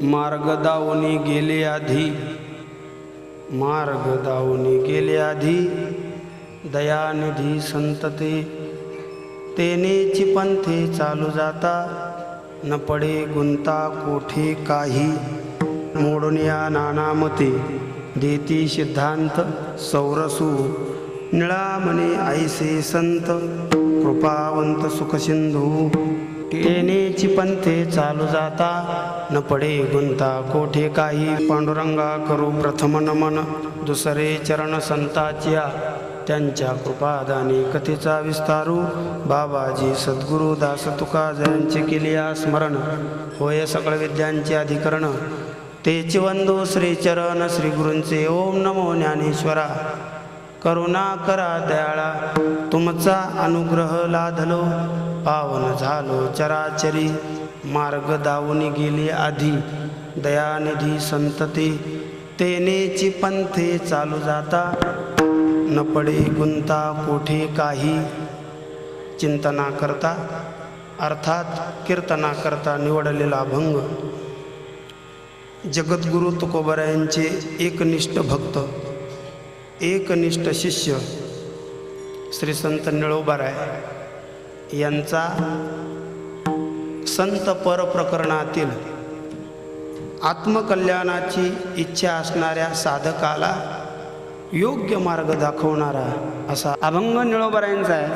मार्ग दावणी गेले आधी, मार्ग दावणी गेले आधी, दयानिधी संतते तेनेची पंथे चालू जाता, न पडे गुंता कोठे काही, मोडून या नानामते देती सिद्धांत सौरसू, निळा म्हणे ऐसे संत कृपावंत सुखसिंधू, तेनेची पंथे चालू जाता, न पडे गुंता कोठे काही, पांडुरंगा करू प्रथम नमन, दुसरे चरण संताच्या त्यांच्या कृपादानी कथेचा विस्तारू, बाबाजी सद्गुरु दास तुका जयांचे केले स्मरण, होय सकळ विद्यांचे अधिकरण, तेचे वंदो श्री चरण श्री गुरूंचे, ओम नमो ज्ञानेश्वरा, करुणा करा दयाळा, तुमचा अनुग्रह लाधलो, पावन झालो चराचरी, मार्ग दावून गेले आधी, दयानिधी संतते तेनेची पंथे चालू जाता, न पडे गुंता कोठे काही, चिंतना करता अर्थात कीर्तना करता निवडलेला अभंग. जगद्गुरु तुकोबरायांचे एकनिष्ठ भक्त, एकनिष्ठ शिष्य श्री संत निळोबाराय यांचा संत पर प्रकरणातील आत्मकल्याणाची इच्छा असणाऱ्या साधकाला योग्य मार्ग दाखवणारा असा अभंग निळोबारायांचा आहे.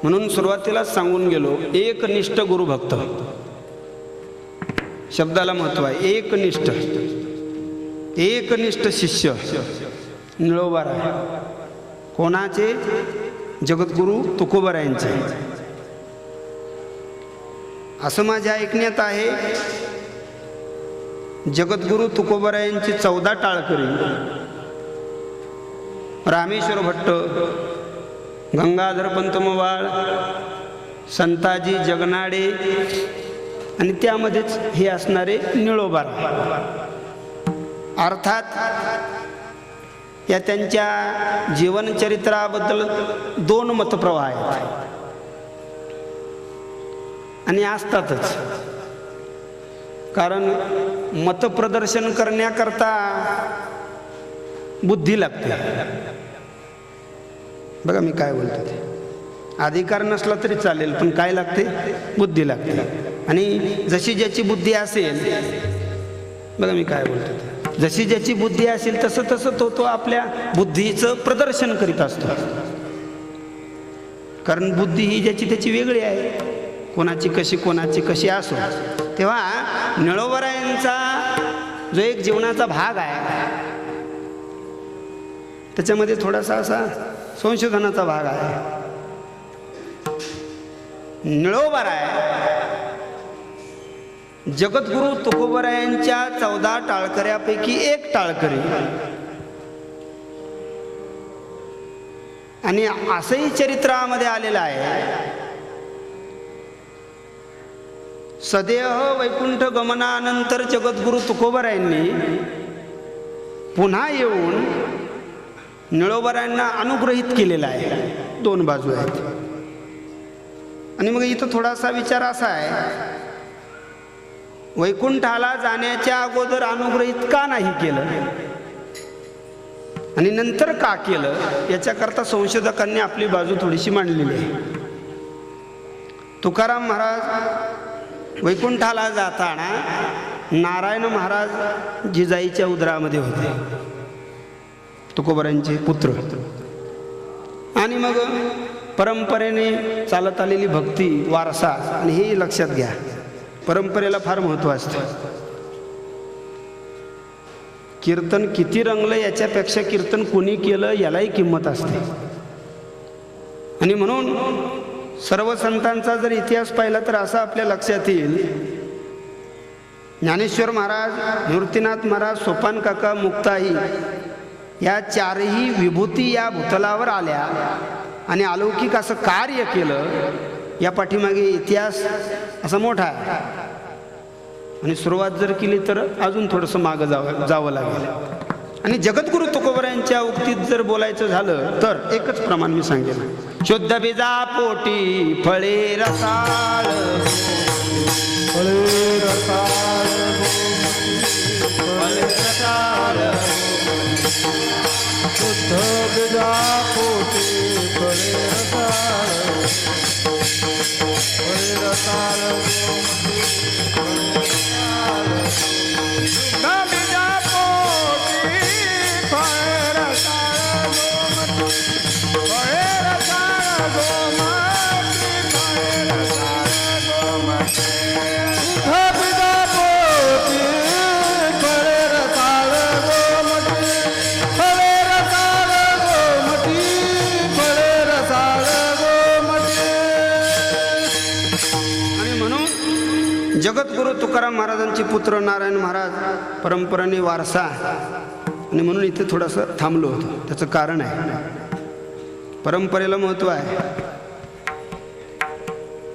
म्हणून सुरुवातीलाच सांगून गेलो, एकनिष्ठ गुरुभक्त शब्दाला महत्व आहे. एकनिष्ठ, एकनिष्ठ शिष्य निळोबाराय कोणाचे? जगद्गुरु तुकोबरायांचे. असं माझ्या ऐकण्यात आहे, जगद्गुरु तुकोबरायांची 14 टाळकरी, रामेश्वर भट्ट, गंगाधर पंत मवाळ, संताजी जगनाडे आणि त्यामध्येच हे असणारे निळोबाराय. अर्थात या त्यांच्या जीवनचरित्राबद्दल 2 मतप्रवाह आहेत आणि असतातच. कारण मतप्रदर्शन करण्याकरता बुद्धी लागते. बघा मी काय बोलतो ते, अधिकार नसला तरी चालेल, पण काय लागते? बुद्धी लागते. आणि जशी ज्याची बुद्धी असेल, बघा मी काय बोलतो ते, जशी ज्याची बुद्धी असेल तसं तसं तो आपल्या बुद्धीचं प्रदर्शन करीत असतो. कारण बुद्धी ही ज्याची त्याची वेगळी आहे, कोणाची कशी असो. तेव्हा निळोबारायांचा जो एक जीवनाचा भाग आहे, त्याच्यामध्ये थोडासा असा संशोधनाचा भाग आहे. निळोबाराय जगद्गुरु तुकोबरायांच्या 14 टाळकऱ्यापैकी एक टाळकरी, आणि असंही चरित्रामध्ये आलेलं आहे, सदेह वैकुंठ गमनानंतर जगद्गुरु तुकोबरायांनी पुन्हा येऊन निळोबारायांना अनुग्रहित केलेला आहे. 2 बाजू आहेत. आणि मग इथं थोडासा विचार असा आहे, वैकुंठाला जाण्याच्या अगोदर अनुग्रहित का नाही केलं आणि नंतर का केलं, याच्याकरता संशोधकांनी आपली बाजू थोडीशी मांडलेली आहे. तुकाराम महाराज वैकुंठाला जाताना नारायण महाराज जिजाईच्या उदरामध्ये होते, तुकोबरायांचे पुत्र. आणि मग परंपरेने चालत आलेली भक्ती वारसा, आणि हे लक्षात घ्या, परंपरेला फार महत्त्व असतं. कीर्तन किती रंगलं याच्यापेक्षा कीर्तन कोणी केलं यालाही किंमत असते. आणि म्हणून सर्व संतांचा जर इतिहास पाहिला तर असा आपल्या लक्षात येईल, ज्ञानेश्वर महाराज, निवृत्तीनाथ महाराज, सोपान काका, मुक्ताई या 4ही विभूती या भूतलावर आल्या आणि अलौकिक असं कार्य केलं. या पाठीमागे इतिहास असा मोठा आहे. आणि सुरुवात जर केली तर अजून थोडंसं मागं जावं लागेल. आणि जगद्गुरु तुकोबरायांच्या उक्तीत जर बोलायचं झालं तर एकच प्रमाण मी सांगेन, शुद्ध बीजा पोटी फळे रसाळ, फळे रसाळ गोमटी फळे रसाळ शुद्ध बीजा पोटी फळे रसाळ गोमटी फळे रसाळ शुद्ध बीजा पोटी फळे रसाळ गोमटी फळे रसाळ गोमटी फळे रसाळ गोमटी शुद्ध बीजा पोटी फळे रसाळ गोमटी फळे रसाळ गोमटी फळे रसाळ गोमटी. आणि म्हणून जगद्गुरु तुकाराम महाराजांचे पुत्र नारायण महाराज परंपरेने वारसा, आणि म्हणून इथे थोडंसं थांबलो होतो. त्याचं कारण आहे, परंपरेला महत्त्व आहे.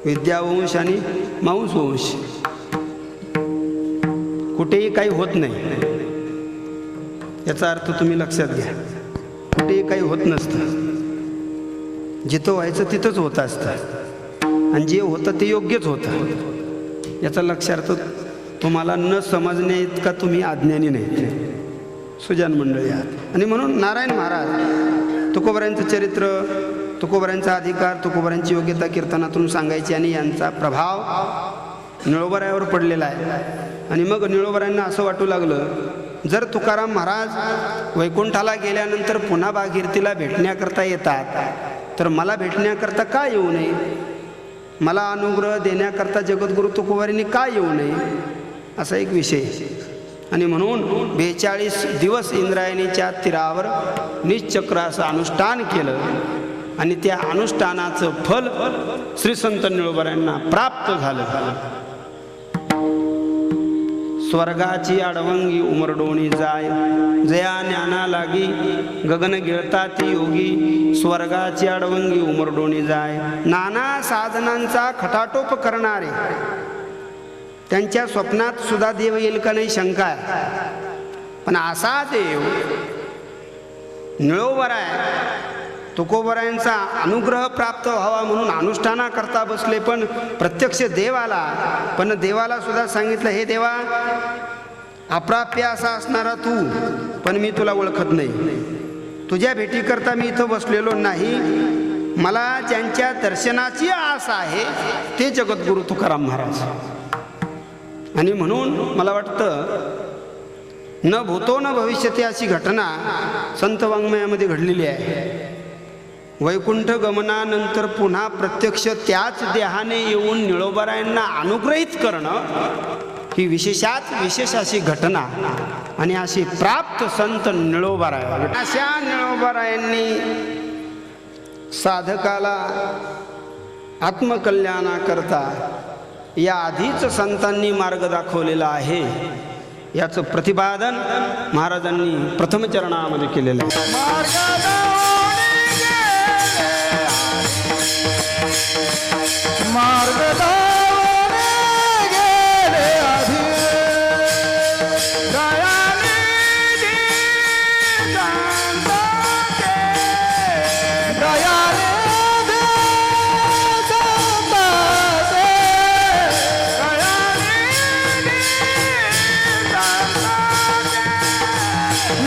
विद्यावंश आणि मांसवंश कुठेही काही होत नाही, याचा अर्थ तुम्ही लक्षात घ्या. कुठेही काही होत नसतं, जिथं व्हायचं तिथंच होत असतं, आणि जे होतं ते योग्यच होतं. याचा लक्षार्थ तुम्हाला न समजणे इतका तुम्ही अज्ञानी नाहीत, सुजान मंडळी आहात. आणि म्हणून नारायण महाराज तुकोबारायांचं चरित्र, तुकोबारायांचा अधिकार, तुकोबारायांची योग्यता कीर्तनातून सांगायची, आणि यांचा प्रभाव निळोबारायावर पडलेला आहे. आणि मग निळोबारायांना असं वाटू लागलं, जर तुकाराम महाराज वैकुंठाला गेल्यानंतर पुन्हा भागीरथीला भेटण्याकरता येतात, तर मला भेटण्याकरता का येऊ नये? मला अनुग्रह देण्याकरता जगद्गुरु तुकोबारायांनी का येऊ नये? असा एक विषय. आणि म्हणून 42 दिवस इंद्रायणीच्या तीरावर निश्चक्र असं अनुष्ठान केलं, आणि त्या अनुष्ठानाचं फल श्री संत निळोबारायांना प्राप्त झालं. स्वर्गाची आडवंगी उमरडोणी जाय, जया ज्ञाना लागी गगन गिळता ती योगी. स्वर्गाची आडवंगी उमरडोणी जाय, नाना साधनांचा खटाटोप करणारे, त्यांच्या स्वप्नात सुद्धा देव येईल का नाही शंका आहे. पण असा देव निळोबाराय तुकोबारायांचा अनुग्रह प्राप्त व्हावा म्हणून अनुष्ठानाकरता बसले, पण प्रत्यक्ष देव आला. पण देवाला सुद्धा सांगितलं, हे देवा, अप्राप्य असा असणारा तू, पण मी तुला ओळखत नाही. तुझ्या भेटीकरता मी इथं बसलेलो नाही. मला ज्यांच्या दर्शनाची आस आहे ते जगद्गुरु तुकाराम महाराज. आणि म्हणून मला वाटतं न भूतो न भविष्यते अशी घटना संत वाङ्मयामध्ये घडलेली आहे. वैकुंठ गमनानंतर पुन्हा प्रत्यक्ष त्याच देहाने येऊन निळोबारायांना अनुग्रहित करणं ही विशेषात विशेष अशी घटना, आणि अशी प्राप्त संत निळोबाराय. अशा निळोबारायांनी साधकाला आत्मकल्याणाकरता या आधीच संतांनी मार्ग दाखवलेला आहे, याचं प्रतिपादन महाराजांनी प्रथम चरणामध्ये केलेलं आहे. मार्ग दावणे गेले आधी, दयानिधी संतांचे, दयानिधी संतांचे, दयानिधी संतांचे,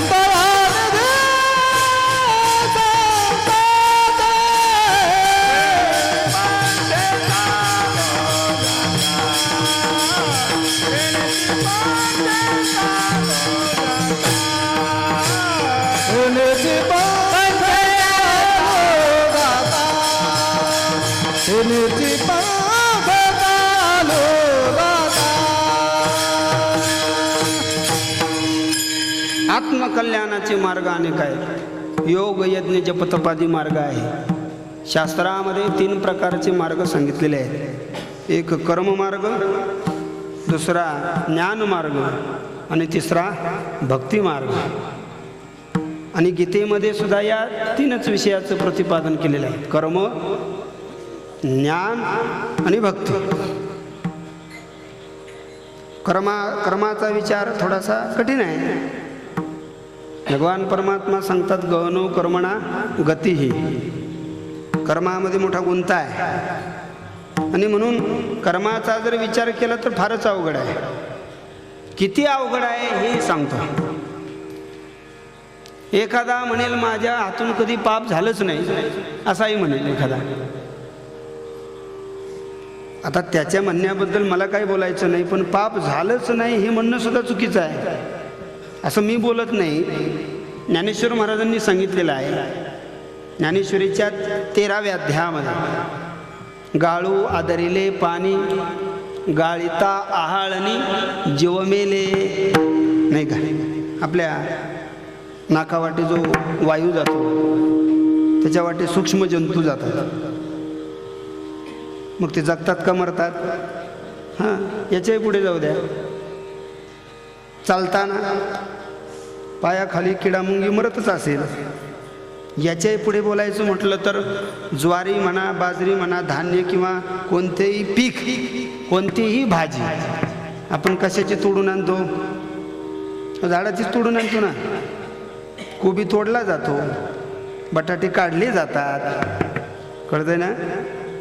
दयानिधी आत्मकल्याणाचे मार्ग अनेक आहेत. योग, यज्ञ, जपतपादी मार्ग आहे. शास्त्रामध्ये 3 प्रकारचे मार्ग सांगितलेले आहेत. एक कर्ममार्ग, दुसरा ज्ञानमार्ग, आणि तिसरा भक्तिमार्ग. आणि गीतेमध्ये सुद्धा या 3च विषयाचं प्रतिपादन केलेलं आहे: कर्म, ज्ञान आणि भक्ती. कर्माचा विचार थोडासा कठीण आहे. भगवान परमात्मा सांगतात, गहनो कर्मणा गतीही. कर्मामध्ये मोठा गुंता आहे. आणि म्हणून कर्माचा जर विचार केला तर फारच अवघड आहे. किती अवघड आहे हे सांगतो. एखादा म्हणेल माझ्या हातून कधी पाप झालंच नाही, असाही म्हणेल एखादा. आता त्याच्या म्हणण्याबद्दल मला काही बोलायचं नाही, पण पाप झालंच नाही हे म्हणणं सुद्धा चुकीचं आहे. असं मी बोलत नाही, ज्ञानेश्वर महाराजांनी सांगितलेलं आहे. ज्ञानेश्वरीच्या 13व्या अध्यायामध्ये, गाळू आदरिले पाणी गाळिता आहाळणी जीवमेले, नाही का, आपल्या नाकावाटे जो वायू जातो त्याच्या वाटे सूक्ष्म जंतू जातात, मग ते जगतात का मरतात? हां, याच्याही पुढे जाऊ द्या. चालताना पायाखाली किडामुंगी मरतच असेल. याच्याही पुढे बोलायचं म्हटलं तर ज्वारी म्हणा, बाजरी म्हणा, धान्य किंवा कोणतेही पीक, कोणतीही भाजी आपण कशाची तोडून आणतो? झाडाचीच तोडून आणतो ना. कोबी तोडला जातो, बटाटे काढले जातात, कळतंय ना,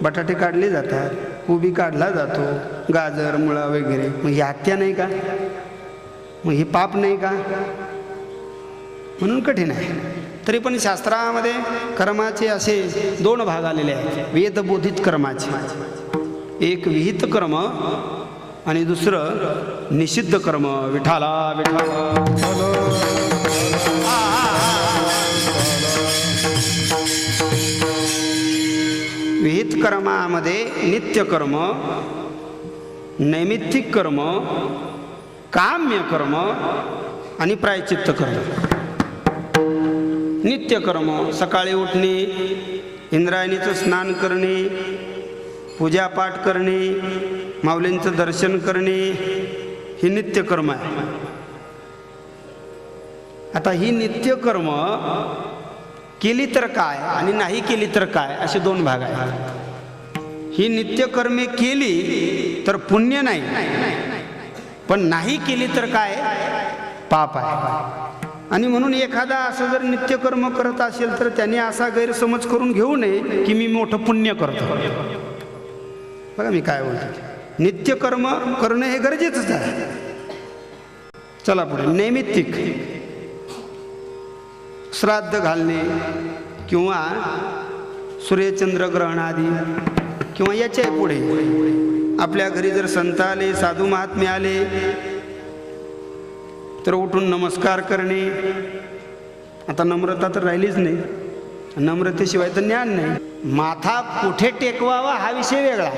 बटाटे काढले जातात, कोबी काढला जातो, गाजर मुळा वगैरे. मग ही हत्या नाही का? मग हे पाप नाही का? म्हणून कठीण आहे. तरी पण शास्त्रामध्ये कर्माचे असे 2 भाग आलेले आहेत. वेदबोधित कर्माचे, एक विहित कर्म आणि दुसरं निषिद्ध कर्म. विठाला विठाला. विहित कर्मामध्ये नित्यकर्म, नैमित्तिक कर्म, काम्य कर्म आणि प्रायचित्त कर्म. नित्यकर्म, सकाळी उठणे, इंद्रायणीचं स्नान करणे, पूजापाठ करणे, माऊलींचं दर्शन करणे, हे नित्यकर्म आहे. आता ही नित्यकर्म केली तर काय आणि नाही केली तर काय, असे 2 भाग आहेत. ही नित्यकर्मे केली तर पुण्य नाही, पण नाही केली तर काय, पाप आहे. आणि म्हणून एखादा असं जर नित्यकर्म करत असेल तर त्याने असा गैरसमज करून घेऊ नये की मी मोठं पुण्य करतो. बघा मी काय बोलतो, नित्यकर्म करणं हे गरजेचंच आहे. चला पुढे. नैमित्तिक, श्राद्ध घालणे किंवा सूर्यचंद्रग्रहण आदी, किंवा याच्या पुढे आपल्या घरी जर संत आले, साधू महात्मे आले तर उठून नमस्कार करणे. आता नम्रता तर राहिलीच नाही, नम्रतेशिवाय तर ज्ञान नाही. माथा कुठे टेकवावा हा विषय वेगळा,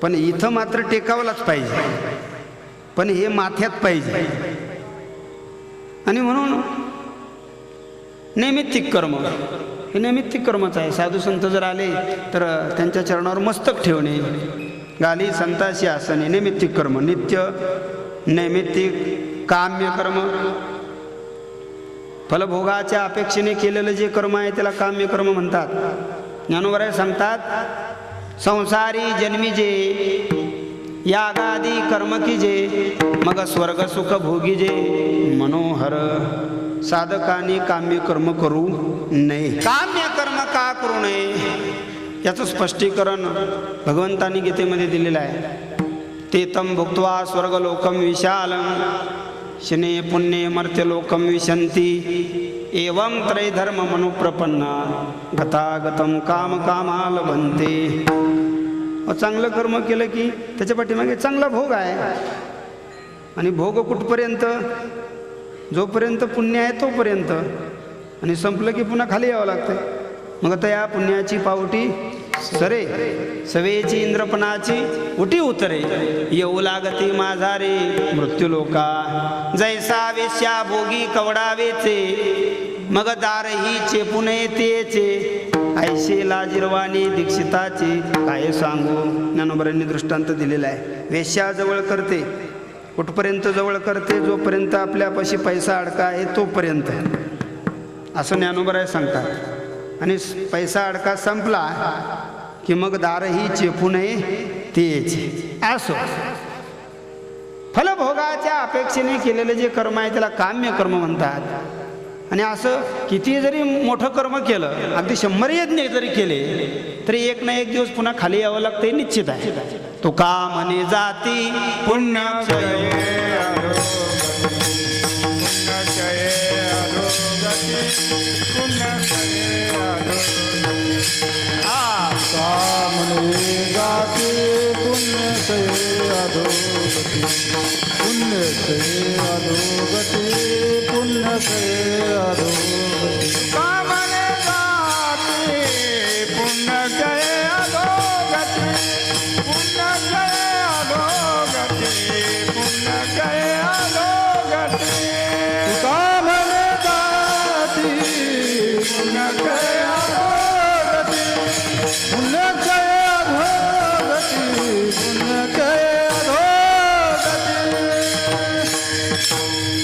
पण इथं मात्र टेकावलाच पाहिजे, पण हे माथ्यात पाहिजे. आणि म्हणून नैमित्तिक कर्म हे नैमित्तिक कर्मच आहे. साधू संत जर आले तर त्यांच्या चरणावर मस्तक ठेवणे, गाली संताशी आसने, नैमित्तिक कर्म. नित्य, नैमित्तिक, काम्य कर्म. फलभोगाच्या अपेक्षेने केलेलं जे कर्म आहे त्याला काम्य कर्म म्हणतात. ज्ञानोबराय सांगतात, संसारी जन्मी जे यागादी कर्म की जे, मग स्वर्ग सुख भोगी जे, मनोहर साधकाने काम्य कर्म करू नये. काम्य कर्म का करू नये याचं स्पष्टीकरण भगवंतांनी गीतेमध्ये दिलेलं आहे. ते तम भुक्त्वा स्वर्गलोकम विशालम शने पुण्ये मर्त्यलोकम विशंती एवं त्रैधर्म मनुप्रपन्ना गतागतम काम कामाल बनते. चांगलं कर्म केलं की त्याच्या पाठीमागे चांगला भोग आहे. आणि भोग कुठपर्यंत? जोपर्यंत पुण्य आहे तोपर्यंत, आणि संपलं की पुन्हा खाली यावं लागतं. मग आता या पुण्याची पावटी सरे, सवेची इंद्रपणाची उटी उतरे, येऊ लागते माझा रे मृत्यूलोका. जैसा वेश्या भोगी कवडावेचे, मग दारही चेपून येतेचे, ऐशे लाजिरवाणी दीक्षिताचे काय सांगू. ज्ञानोबरांनी दृष्टांत दिलेला आहे. वेश्या जवळ करते, कुठपर्यंत जवळ करते? जोपर्यंत आपल्यापाशी पैसा अडका आहे तोपर्यंत, असं ज्ञानोबराय सांगतात. आणि पैसा अडका संपला की मग दारही चेपू नये तेचे. असो, फलभोगाच्या अपेक्षेने केलेलं जे कर्म आहे त्याला काम्य कर्म म्हणतात. आणि असं किती जरी मोठं कर्म केलं, अगदी 100 यज्ञ जरी केले तरी एक ना एक दिवस पुन्हा खाली यावं लागतं, हे निश्चित आहे. तो का म्हणे जाती पुण्यक्षय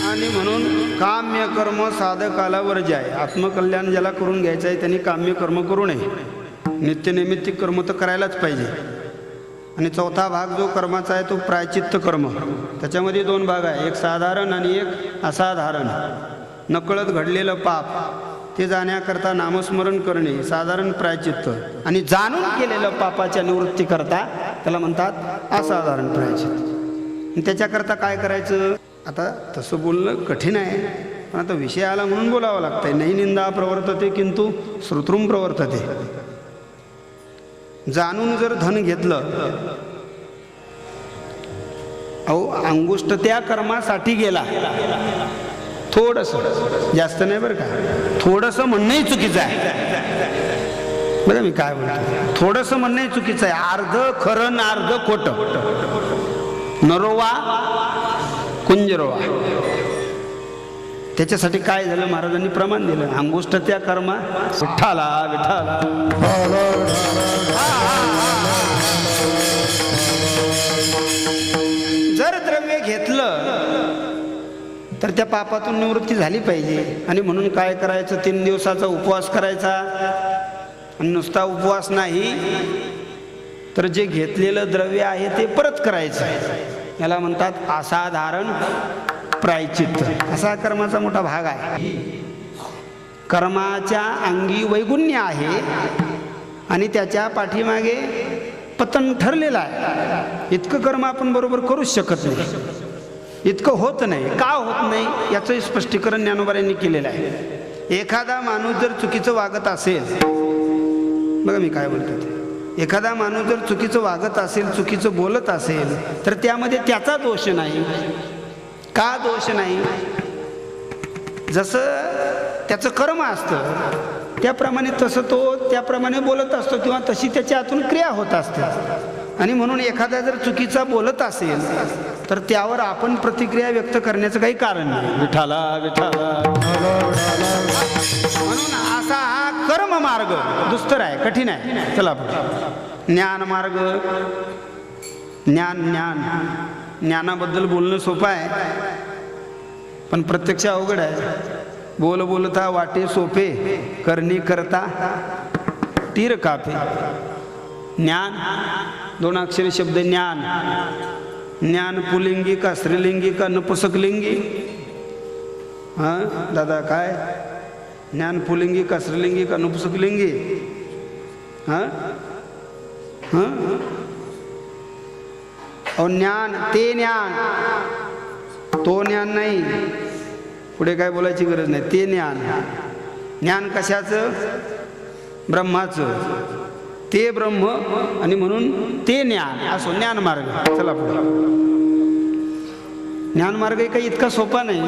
आणि म्हणून काम्य कर्म साधकाला वर्ज्य आहे. आत्मकल्याण ज्याला करून घ्यायचं आहे त्यांनी काम्य कर्म करू नये. नित्यनैमित्तिक कर्म तर करायलाच पाहिजे. आणि चौथा भाग जो कर्माचा आहे तो प्रायचित्त कर्म. त्याच्यामध्ये 2 भाग आहे, एक साधारण आणि एक असाधारण. नकळत घडलेलं पाप ते जाण्याकरता नामस्मरण करणे साधारण प्रायचित्त, आणि जाणून केलेलं पापाच्या निवृत्ती करता त्याला म्हणतात असाधारण प्रायचित्त. आणि त्याच्याकरता काय करायचं? आता तसं बोलणं कठीण आहे, पण आता विषय आला म्हणून बोलावं लागतंय. नाही निंदा प्रवर्तते किंतु श्रोत्रुम प्रवर्तते. जाणून जर धन घेतलं, अहो अंगुष्ठ त्या कर्मासाठी गेला, थोडंसं, जास्त नाही बरं का, थोडंसं म्हणणंही चुकीचं आहे. बरं मी काय बोलतो, थोडंसं म्हणणंही चुकीचं आहे. अर्ध खरं न अर्ध खोटं, नरोवा कुंजरोवा. त्याच्यासाठी काय झालं, महाराजांनी प्रमाण दिलं, अंगुष्ठ त्या कर्मा विठ्ठला विठ्ठला. जर द्रव्य घेतलं तर त्या पापातून निवृत्ती झाली पाहिजे. आणि म्हणून काय करायचं, 3 दिवसाचा उपवास करायचा. आणि नुसता उपवास नाही तर जे घेतलेलं द्रव्य आहे ते परत करायचं. याला म्हणतात असाधारण प्रायचित्त. असा कर्माचा मोठा भाग आहे. कर्माच्या अंगी वैगुण्य आहे आणि त्याच्या पाठीमागे पतन ठरलेलं आहे. इतकं कर्म आपण बरोबर करूच शकत नाही, इतकं होत नाही. का होत नाही याचं स्पष्टीकरण ज्ञानोबांनी केलेलं आहे. एखादा माणूस जर चुकीचं वागत असेल, बघा मी काय बोलतो ते, एखादा माणूस जर चुकीचं वागत असेल, चुकीचं बोलत असेल, तर त्यामध्ये त्याचा दोष नाही. का दोष नाही? जसं त्याचं कर्म असतं त्याप्रमाणे तसं तो त्याप्रमाणे बोलत असतो किंवा तशी त्याच्या हातून क्रिया होत असते. आणि म्हणून एखादा जर चुकीचा बोलत असेल तर त्यावर आपण प्रतिक्रिया व्यक्त करण्याचं काही कारण नाही. विठाला विठाला. म्हणून असा हा कर्म मार्ग दुस्तर आहे, कठीण आहे. चला ज्ञान मार्ग. ज्ञानाबद्दल बोलणं सोपं आहे, पण प्रत्यक्ष अवघड आहे. बोलता वाटे सोपे, करणी करता तीर कापे. ज्ञान 2 अक्षरी शब्द ज्ञान. ज्ञान पुलिंगी का स्त्रीलिंगी का नपुसकलिंगी? हां दादा काय ज्ञान पुलिंगी का स्त्रीलिंगी का नपुसकलिंगी? हां हां. और ज्ञान ते ज्ञान, तो ज्ञान नाही. पुढे काय बोलायची गरज नाही. ते ज्ञान. ज्ञान कशाचं? ब्रह्माचं. ते ब्रह्म आणि म्हणून ते ज्ञान. असो ज्ञान मार्ग. चला पुढे. ज्ञान मार्ग काही इतका सोपा नाही.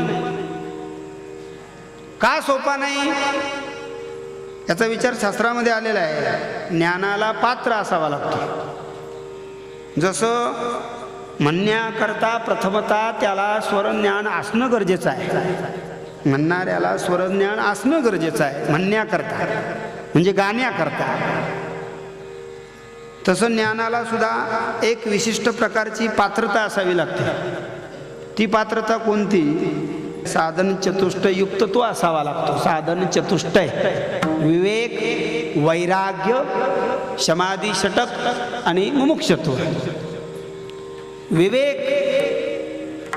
का सोपा नाही याचा विचार शास्त्रामध्ये आलेला आहे. ज्ञानाला पात्र असावा लागतो. जसं म्हणण्याकरता प्रथमतः त्याला स्वरज्ञान असणं गरजेचं आहे. म्हणणाऱ्याला स्वरज्ञान असणं गरजेचं आहे म्हणण्याकरता, म्हणजे गाण्याकरता. तसं ज्ञानाला सुद्धा एक विशिष्ट प्रकारची पात्रता असावी लागते. ती पात्रता कोणती? साधन चतुष्टय युक्त तो असावा लागतो. साधन चतुष्टय: विवेक, वैराग्य, समाधी षटक आणि मुमुक्षत्व. विवेक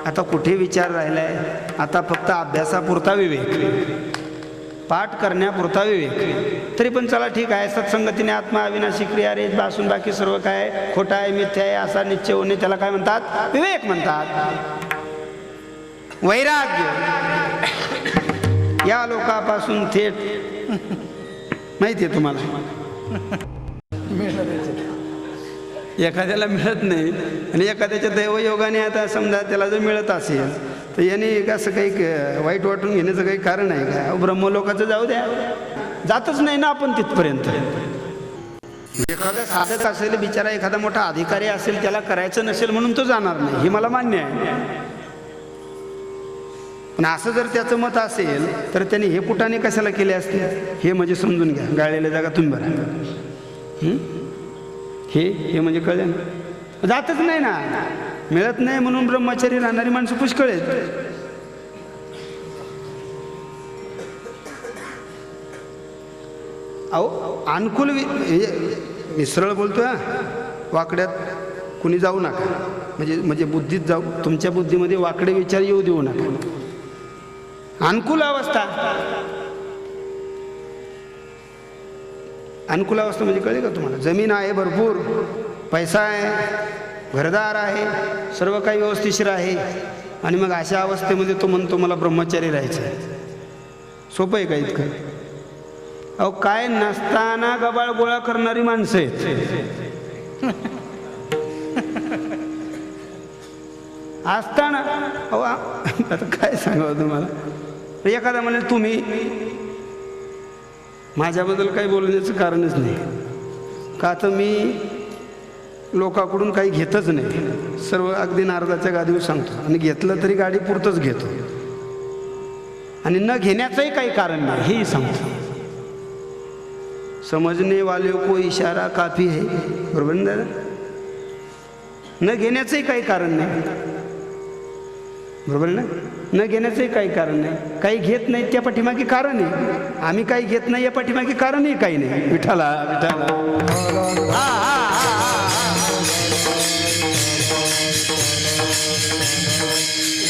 आता कुठे विचार राहिलाय? आता फक्त अभ्यासापुरता विवेक. पाठ करण्यापुरता विवेक. तरी पण चला ठीक आहे, सत्संगतीने आत्मा अविनाशी क्रिया रे बासून बाकी सर्व काय खोटा आहे, मिथ्या आहे असा निश्चय होणे त्याला काय म्हणतात? विवेक म्हणतात. वैराग्य या लोकापासून थेट माहिती आहे तुम्हाला, एखाद्याला मिळत नाही आणि एखाद्याच्या दैवयोगाने आता समजा त्याला जर मिळत असेल तर याने असं काही वाईट वाटून घेण्याचं काही कारण आहे का? ब्रह्मलोकाचं जाऊ द्या, जातच नाही ना आपण तिथपर्यंत. एखादा साधक असेल बिचारा, एखादा मोठा अधिकारी असेल, त्याला करायचं नसेल म्हणून तो जाणार नाही, हे मला मान्य आहे. पण असं जर त्याचं मत असेल तर त्याने हे कुठाने कशाला केले असते हे म्हणजे समजून घ्या. गाळलेल्या जागा तुम्ही बरा, हे म्हणजे कळलं ना, जातच नाही ना, मिळत नाही म्हणून ब्रह्मचारी राहणारी माणसं पुष्कळ आहेत. अहो अनुकूल मी सरळ बोलतोय, वाकड्यात कुणी जाऊ नका, म्हणजे बुद्धीत जाऊ, तुमच्या बुद्धीमध्ये वाकडे विचार येऊ देऊ नका. अनुकूल अवस्था, अनुकूल अवस्था म्हणजे कळली का तुम्हाला? जमीन आहे भरपूर, पैसा आहे, घरदार आहे, सर्व काही व्यवस्थिशीर आहे, आणि मग अशा अवस्थेमध्ये तो म्हणतो मला ब्रह्मचारी राहायचं आहे. सोपं आहे का इतकं? अहो काय नसताना गबाळ गोळा करणारी माणसं आहेत. असताना अहो आता काय सांगावं तुम्हाला. एखादा म्हणेल तुम्ही, माझ्याबद्दल काही बोलण्याचं कारणच नाही, का तर मी लोकांकडून काही घेतच नाही, सर्व अगदी नारदाच्या गादीवर सांगतो, आणि घेतलं तरी गाडी पुरतच घेतो, आणि न घेण्याचंही काही कारण नाही हेही सांगतो. समजणे वाले को इशारा काफी है, बरोबर ना दादा? न घेण्याचंही काही कारण नाही, बरोबर ना? न घेण्याचंही काही कारण नाही. काही घेत नाही त्या पाठीमागे कारण आहे, आम्ही काही घेत नाही या पाठीमागे कारणही काही नाही. विठाला विठाला.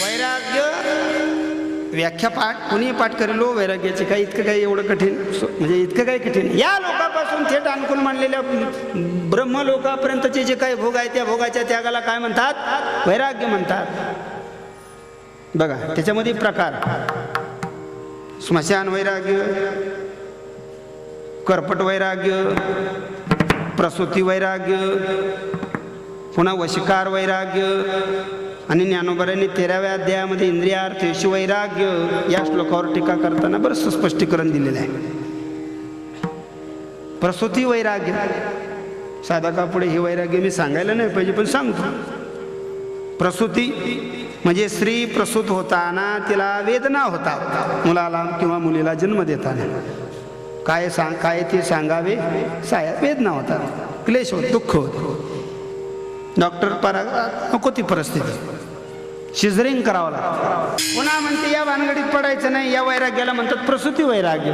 वैराग्य व्याख्या पाठ कुणी पाठ करेलो वैराग्याचे, काही इतकं काही एवढं कठीण म्हणजे इतकं काही कठीण. या लोकांपासून थेट अनुकूल मानलेल्या ब्रह्मलोकापर्यंतचे जे काही भोग आहे त्या भोगाच्या त्यागाला काय म्हणतात? वैराग्य म्हणतात. बघा त्याच्यामध्ये प्रकार, स्मशान वैराग्य, करपट वैराग्य, प्रसूती वैराग्य, पुन्हा वशिकार वैराग्य, आणि ज्ञानोबरांनी 13व्या अध्यायामध्ये इंद्रियार्थेश वैराग्य या श्लोकावर टीका करताना बरंच स्पष्टीकरण दिलेलं आहे. प्रसूती वैराग्य साधकापुढे हे वैराग्य मी सांगायला नाही पाहिजे पण सांगतो. प्रसूती म्हणजे स्त्री प्रसूत होताना तिला वेदना होतात, मुलाला किंवा मुलीला जन्म देताना काय ते सांगावे, साया वेदना होतात, क्लेश होत, दुःख होत. डॉक्टर नको ती परिस्थिती, शिजरिंग करावं लागतं. पुन्हा म्हणते या भानगडीत पडायचं नाही, या वैराग्याला म्हणतात प्रसूती वैराग्य.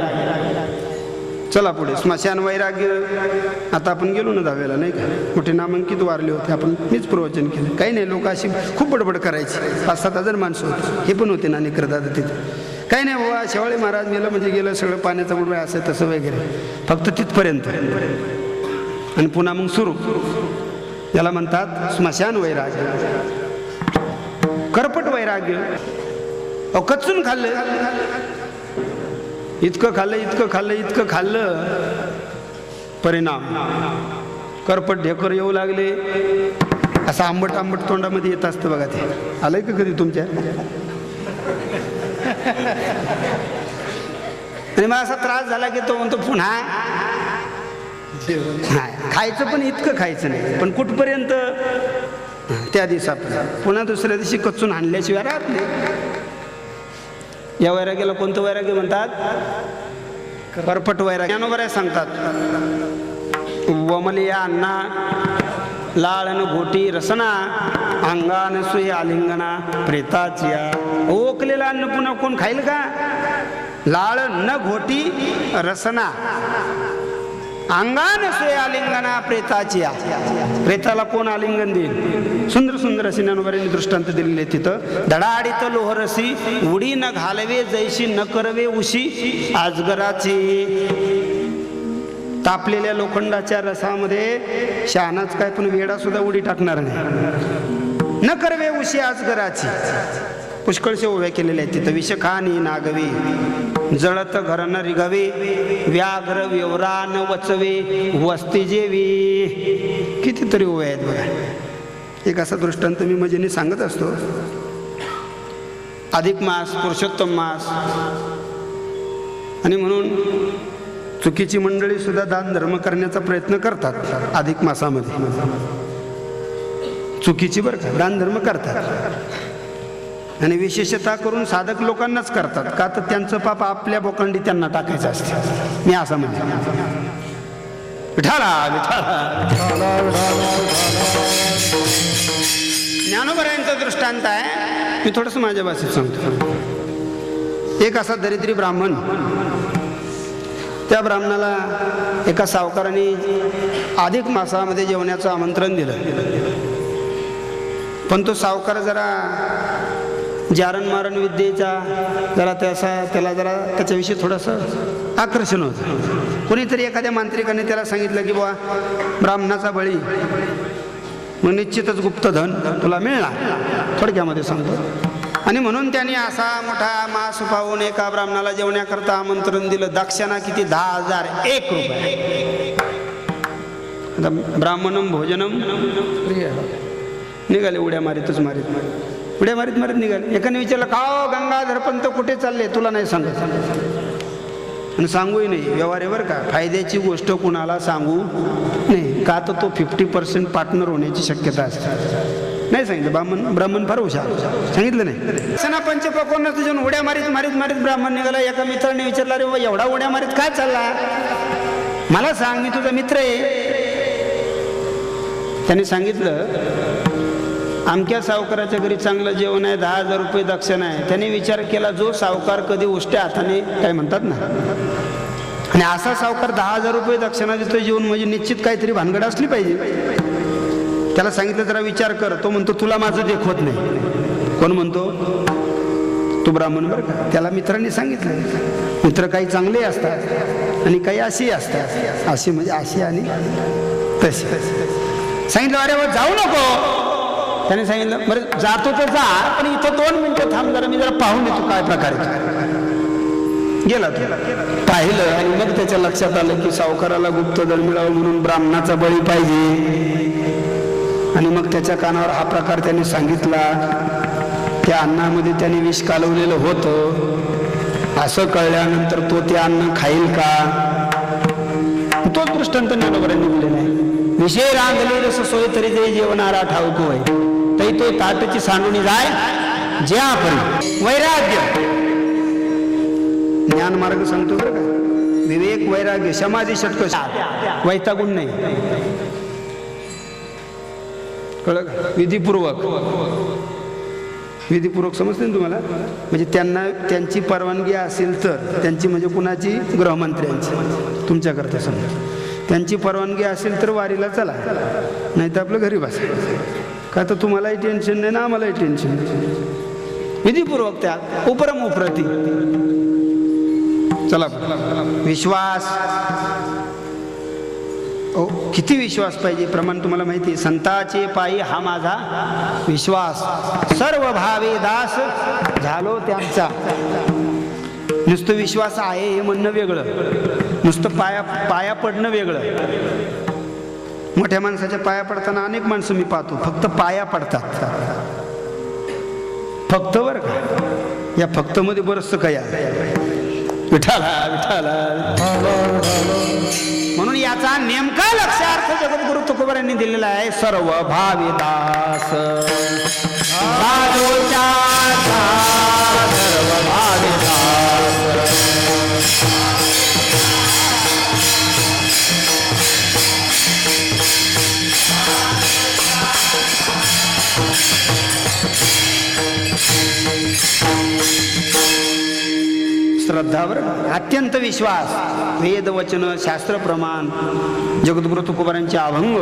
चला पुढे स्मशान वैराग्य. आता आपण गेलो ना दहाव्याला नाही का, मोठे नामांकित वारले होते, आपण मीच प्रवचन केलं. काही नाही, लोक अशी खूप बडबड करायची, 5-7 हजार माणसं होती, हे पण होते ना निकरदादा तिथे. काही नाही बाबा, शेवाळे महाराज मेलं म्हणजे गेलं, सगळं पाण्याचा बुडबा असं तसं वगैरे, फक्त तिथपर्यंत. आणि पुन्हा मग सुरू, याला म्हणतात स्मशान वैराग्य. करपट वैराग्य, कचून खाल्लं, इतकं खाल्लं, परिणाम करपट ढेकर येऊ लागले, असं आंबट तोंडामध्ये येत असतं बघा. ते आलंय का कधी तुमच्या? आणि मला असा त्रास झाला की तो म्हणतो पुन्हा खायचं, पण इतकं खायचं नाही, पण कुठपर्यंत त्या दिवसापर्यंत. पुन्हा दुसऱ्या दिवशी कचून आणल्याशिवाय राहत नाही. या वैराग्याला कोणतं वैराग्य म्हणतात? करपट वैराग्य. ज्ञानोबराय सांगतात, वमलिया अन्ना लाळन घोटी रसना अंगान सुई आलिंगना प्रेताचिया. ओकलेलं अन्न पुन्हा कोण खाईल का? लाळ न घोटी रसना अंगान सोय आलिंगना प्रेताची प्रेताला कोण आलिंगन देईल? सुंदर सुंदर असे ज्ञानोबांनी दृष्टांत दिलेले तिथं. धडाडीत लोहरसी उडी न घालवे जैशी न करवे उशी अजगराची. तापलेल्या लोखंडाच्या रसामध्ये शहाणाच काय पण वेडा सुद्धा उडी टाकणार नाही. न करवे उशी अजगराची. पुष्कळशे ओव्या केलेल्या आहेत तिथं. विषखानी नागवे जळत घर न रिघवे व्याघ्र व्यवरा न वचवे वस्ती जेवी. कितीतरी ओव्या आहेत बघा. एक असा दृष्टांत मी मजेने सांगत असतो. अधिक मास पुरुषोत्तम मास आणि म्हणून चुकीची मंडळी सुद्धा दान धर्म करण्याचा प्रयत्न करतात अधिक मासामध्ये. चुकीची बरं का, दान धर्म करतात आणि विशेषतः करून साधक लोकांनाच करतात. का तर त्यांचं पाप आपल्या बोकांडी त्यांना टाकायचं असते. मी असं म्हणतो. विठाला विठाला ज्ञानोबरायांचा दृष्टांत आहे. मी थोडंसं माझ्या भाषेत सांगतो. एक असा दरिद्री ब्राह्मण, त्या ब्राह्मणाला एका सावकाराने अधिक मासामध्ये जेवण्याचं आमंत्रण दिलं. पण तो सावकार जरा जारण मारण विद्येचा जरा त्याला जरा त्याच्याविषयी थोडंसं आकर्षण होतं. कोणीतरी एखाद्या मांत्रिकाने त्याला सांगितलं की बुवा ब्राह्मणाचा बळी मग निश्चितच गुप्तधन तुला मिळणार, थोडक्यामध्ये सांगतो. आणि म्हणून त्यांनी असा मोठा मास पाहून एका ब्राह्मणाला जेवण्याकरता आमंत्रण दिलं. दक्षिणा किती? 10,001 रुपये. आता ब्राह्मणम भोजनम प्रिय. निघाले उड्या मारीतच मारीत उड्या मारीत मारीत निघाले. एकाने विचारलं का गंगाधर पंत कुठे चालले? तुला नाही सांगत आणि सांगूही नाही. व्यवहार आहे बरं का. फायद्याची गोष्ट कुणाला सांगू नाही. का तर तो 50% पार्टनर होण्याची शक्यता असते. नाही सांगितलं. ब्राह्मण फार हुशार. सांगितलं नाही. सणा पंचपक्वान्नात जाऊन उड्या मारीत मारीत मारीत ब्राह्मण निघाला. एका मित्राने विचारला रे बाबा एवढा उड्या मारीत काय चालला? मला सांग, मी तुझा मित्र आहे. त्याने सांगितलं आमक्या सावकाराच्या घरी चांगलं जेवण आहे, 10,000 रुपये दक्षिणा आहे. त्याने विचार केला जो सावकार कधी उष्ट्या हाताने काय म्हणतात ना, आणि असा सावकार 10,000 रुपये दक्षिणा देतोय जेवण म्हणजे निश्चित काहीतरी भानगड असली पाहिजे. त्याला सांगितलं जरा विचार कर. तो म्हणतो तुला माझं देखवत नाही. कोण म्हणतो? तो ब्राह्मण बरं का. त्याला मित्रांनी सांगितलं मित्र काही चांगले असतात आणि काही अशी असतात. अशी म्हणजे अशी आणि तशी. सांगितलं अरे वा जाऊ नको. त्याने सांगितलं बरं जातो तर जा, पण इथं 2 मिनिटं थांब जरा, मी जरा पाहून येतो काय प्रकारे. गेला तो, पाहिलं आणि मग त्याच्या लक्षात आलं की सावकाराला गुप्तधन मिळावं म्हणून ब्राह्मणाचा बळी पाहिजे. आणि मग त्याच्या कानावर हा प्रकार त्याने सांगितला. त्या अन्नामध्ये त्याने विष कालवलेलं होतं असं कळल्यानंतर तो ते अन्न खाईल का? तोच दृष्टांत ज्ञानोबरांनी दिलेला आहे. विषय रांधले रस सोय तरी जे जेवणारा ठाऊक होय तरी तो ताटची सांडून जाय ज्या परी. वैराग्य ज्ञान मार्ग सांगतो बरं का. विवेक वैराग्य समाधी षटक वैतागुण नाही. कळलं का? विधीपूर्वक समजते ना तुम्हाला. म्हणजे त्यांना त्यांची परवानगी असेल तर, त्यांची म्हणजे कुणाची? गृहमंत्र्यांची. तुमच्याकरता समजा त्यांची परवानगी असेल तर वारीला चला, नाही तर आपलं घरी बसा. का तर तुम्हालाही टेन्शन नाही ना आम्हालाही टेन्शन नाही. विधीपूर्वक त्या उपरम उपरती चला. विश्वास किती विश्वास पाहिजे? प्रमाण तुम्हाला माहिती आहे. संताचे पायी हा माझा विश्वास, सर्व भावे दास झालो त्यांचा. नुसतं विश्वास आहे हे म्हणणं वेगळं, नुसतं पाया पडणं वेगळं. मोठ्या माणसाच्या पाया पडताना अनेक माणसं मी पाहतो फक्त पाया पडतात. फक्त बरं का, या फक्त मध्ये बरंचसं काय आहे. विठाला विठाला. म्हणून याचा नेमका लक्षार्थ जगद्गुरु तुकोबारांनी दिलेला आहे. सर्व भावी दास सर्व भावी दास. श्रद्धा श्रद्धा बरं, अत्यंत विश्वास, वेद वचन शास्त्र प्रमाण, जगद्गुरु तुकोबारांचे अभंग,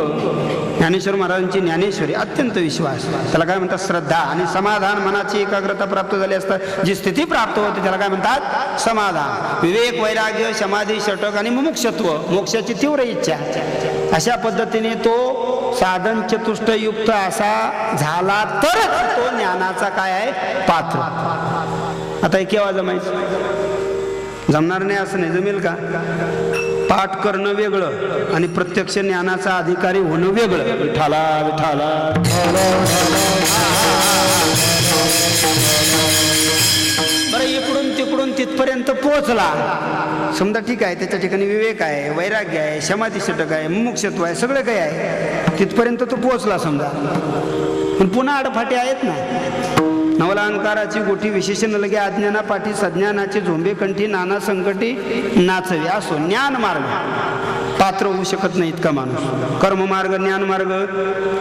ज्ञानेश्वर महाराजांची ज्ञानेश्वरी, अत्यंत विश्वास, त्याला काय म्हणतात श्रद्धा. आणि समाधान, मनाची एकाग्रता प्राप्त झाली असता जी स्थिती प्राप्त होते त्याला काय म्हणतात समाधान. विवेक, वैराग्य, समाधी, षटक आणि मुमुक्षत्व, मोक्षाची तीव्र इच्छा, अशा पद्धतीने तो साधन चतुष्टयुक्त असा झाला तरच तो ज्ञानाचा काय आहे पात्र. आता हे केव्हा जमायचं? जमणार नाही असं नाही. जमेल का? पाठ करणं वेगळं आणि प्रत्यक्ष ज्ञानाचा अधिकारी होणं वेगळं. विठाला विठाला बरं, इकडून तिकडून तिथपर्यंत पोहोचला समजा, ठीक आहे, त्याच्या ठिकाणी विवेक आहे, वैराग्य आहे, समाधी षटक आहे, मुमुक्षत्व आहे, सगळं काही आहे, तिथपर्यंत तो पोहोचला समजा. पण पुन्हा आडफाटे आहेत ना. नवलांकाराची गोठी विशेषण लगे अज्ञाना पाठी सज्ञानाचे झोंबे कंठी नाना संकटी नाचवे. असो ज्ञान मार्ग पात्र होऊ शकत नाही इतका माणूस. कर्ममार्ग, ज्ञान मार्ग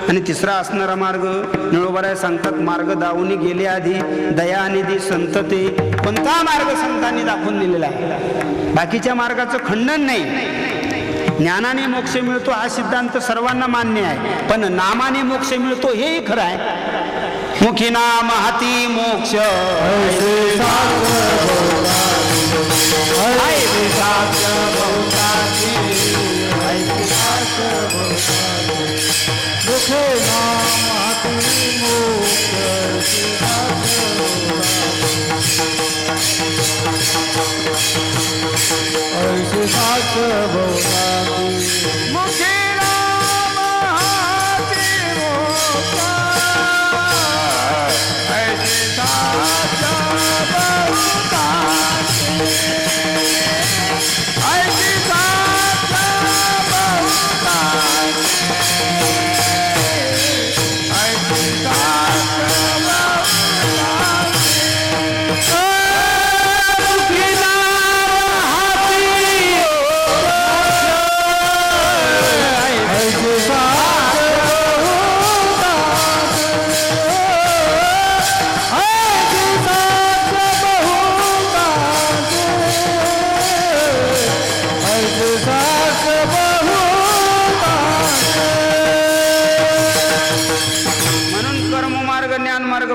आणि तिसरा असणारा मार्ग निळोबराय सांगतात, मार्ग दावून गेले आधी दया निधी संतते. कोणता मार्ग संतांनी दाखवून दिलेला आहे. बाकीच्या मार्गाचं खंडन नाही. ज्ञानाने मोक्ष मिळतो हा सिद्धांत सर्वांना मान्य आहे, पण नामाने मोक्ष मिळतो हेही खरं आहे. मुखी नाम हाती मोक्ष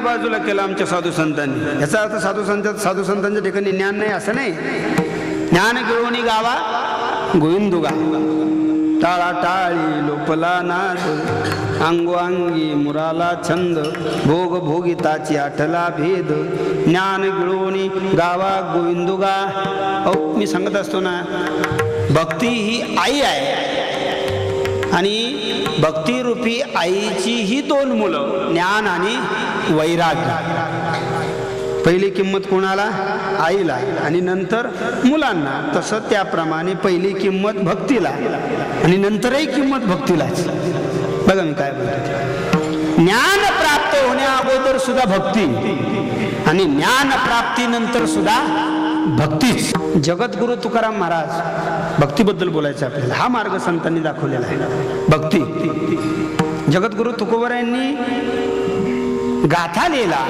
बाजूला केला आमच्या साधू संतांनी. याचा अर्थ साधू संतांच्या ठिकाणी ज्ञान नाही असं नाही. ज्ञान गिळवणी गावा गोविंदुगा, टाळा टाळी लोपला नाद, अंगोअंगी मुराला छंद, भोग भोगिताची आठला भेद, ज्ञान गिळवणी गावा गोविंदुगा. अहो मी सांगत असतो ना, भक्ती ही आई आहे आणि भक्तिरूपी आईची ही दोन मुलं, ज्ञान आणि वैराग्य. पहिली किंमत कोणाला? आईला, आणि नंतर मुलांना. तसं त्याप्रमाणे पहिली किंमत भक्तीला आणि नंतरही किंमत भक्तीलाच. बघा मी काय बोलतो, ज्ञान प्राप्त होण्या अगोदर सुद्धा भक्ती आणि ज्ञान प्राप्तीनंतर सुद्धा भक्तीच. जगद्गुरु तुकाराम महाराज भक्तीबद्दल बोलायचं आपल्याला. हा मार्ग संतांनी दाखवलेला आहे भक्ती. जगद्गुरु तुकोबारायांनी गाथा लिहिला.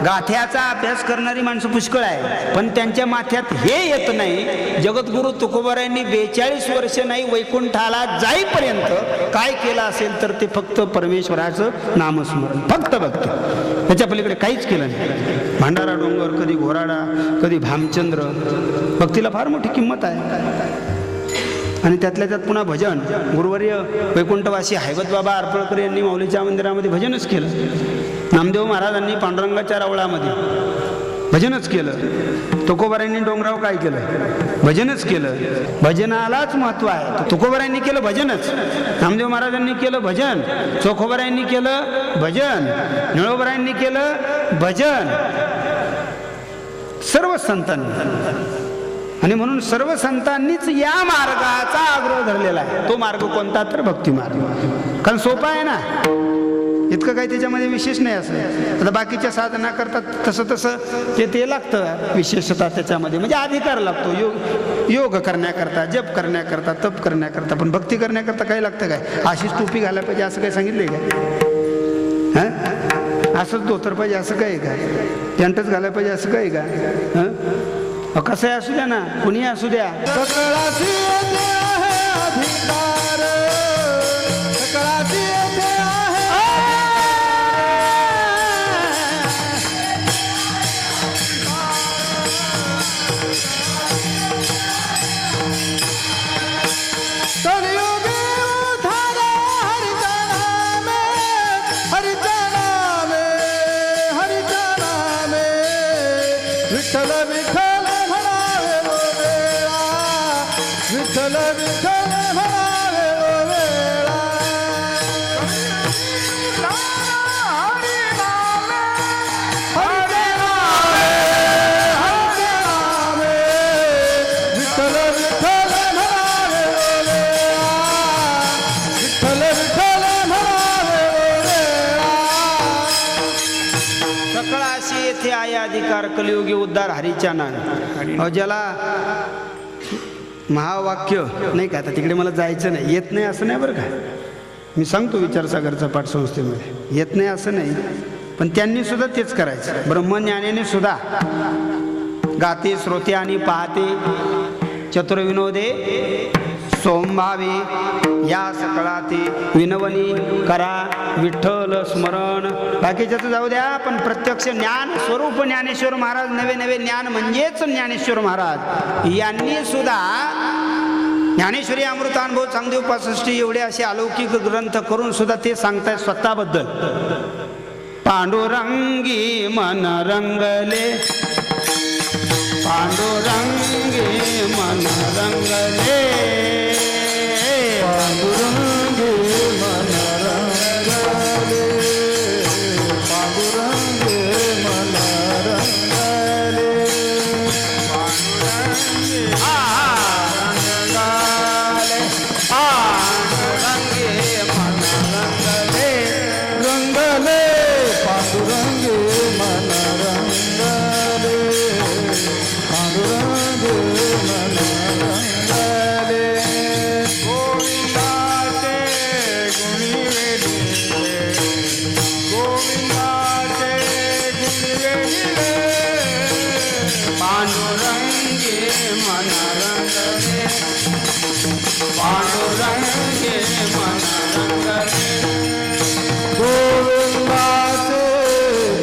गाथ्याचा अभ्यास करणारी माणसं पुष्कळ आहे, पण त्यांच्या माथ्यात हे येत नाही. जगद्गुरु तुकोबारायांनी 42 वर्ष नाही, वैकुंठाला जाईपर्यंत काय केलं असेल तर ते फक्त परमेश्वराचं नामस्मरण, फक्त भक्ती. त्याच्या पलीकडे काहीच केलं नाही. भांडारा डोंगर, कधी घोराडा, कधी भामचंद्र. भक्तीला फार मोठी किंमत आहे. आणि त्यातल्या त्यात पुन्हा भजन. गुरुवर्य वैकुंठवासी हैवत बाबा आरपळकर यांनी माऊलीच्या मंदिरामध्ये भजनच केलं. नामदेव महाराजांनी पांडुरंगाच्या रावळामध्ये भजनच केलं. तुकोबारायांनी डोंगराव काय केलं? भजनच केलं. भजनालाच महत्व आहे. तुकोबारायांनी केलं भजनच, नामदेव महाराजांनी केलं भजन, चोखोबारायांनी केलं भजन, निळोबारायांनी केलं भजन, सर्व संतांनी. आणि म्हणून सर्व संतांनीच या मार्गाचा आग्रह धरलेला आहे. तो मार्ग कोणता? तर भक्ती मार्ग. कारण सोपा आहे ना, इतकं काही त्याच्यामध्ये विशेष नाही. असं आता बाकीच्या साधना करतात तसं ते लागतं विशेषता त्याच्यामध्ये, म्हणजे अधिकार लागतो. योग करण्याकरता, जप करण्याकरता, तप करण्याकरता. पण भक्ती करण्याकरता काय लागतं? काय अशीच टोपी घालायला पाहिजे असं काही सांगितलंय का? हां, असंच धोतर पाहिजे असं काय का? पॅन्टच घालायला पाहिजे असं काय का? कसंही असू द्या ना, कुणीही असू द्या. सकळाची येथे आहे अधिकार, सकळाची येथे आहे कलियुगी उद्धार हरिचा नामे, हरिचा नामे, हरिचा नामे. विठ्ठल विठ्ठल म्हणावे ओ वेळा, विठ्ठल विठ्ठल म्हणावे ओ वेळा. हरी नामे, हरी नामे, हरी नामे. विठ्ठल विठ्ठल म्हणावे ओ वेळा, विठ्ठल विठ्ठल म्हणावे ओ वेळा. सकळाशी येथे आहे अधिकार, कलियुगी उद्धार हरीच्या नावे. अहो, ज्याला महावाक्य नाही का, आता तिकडे मला जायचं नाही, येत नाही असं नाही बरं का. मी सांगतो विचारसागरचा पाठ संस्थेमध्ये, येत नाही असं नाही, पण त्यांनी सुद्धा तेच करायचं. ब्रह्मज्ञानाने सुद्धा गाते श्रोते आणि पाहते, चतुर्विनोदे सोमभावे या सकळाते विनवणी करा विठ्ठल स्मरण. बाकीच्याचं जाऊ द्या, पण प्रत्यक्ष ज्ञान स्वरूप ज्ञानेश्वर महाराज, नवे नवे ज्ञान म्हणजेच ज्ञानेश्वर महाराज यांनी सुद्धा ज्ञानेश्वरी अमृतानुभव चांगदेव 65 एवढे असे अलौकिक ग्रंथ करून सुद्धा ते सांगतायत स्वतःबद्दल. पांडुरंगी मन रंगले, पांडुरंगी मन रंगले, पांडुरंगी मन रंगले, पांडुरंगी मन रंगले, पांडुरंगी रंगले, पांडुरंगी मन रंगले, रंगले, पांडुरंगी मन रंगले, पांडुरंगी मन रंगले. गोविंदाचे गुणी वेदिले, गोविंदाचे गुणी वेदिले. पांडुरंगी मन रंगले, पांडुरंगी मन रंगले, गोविंदाचे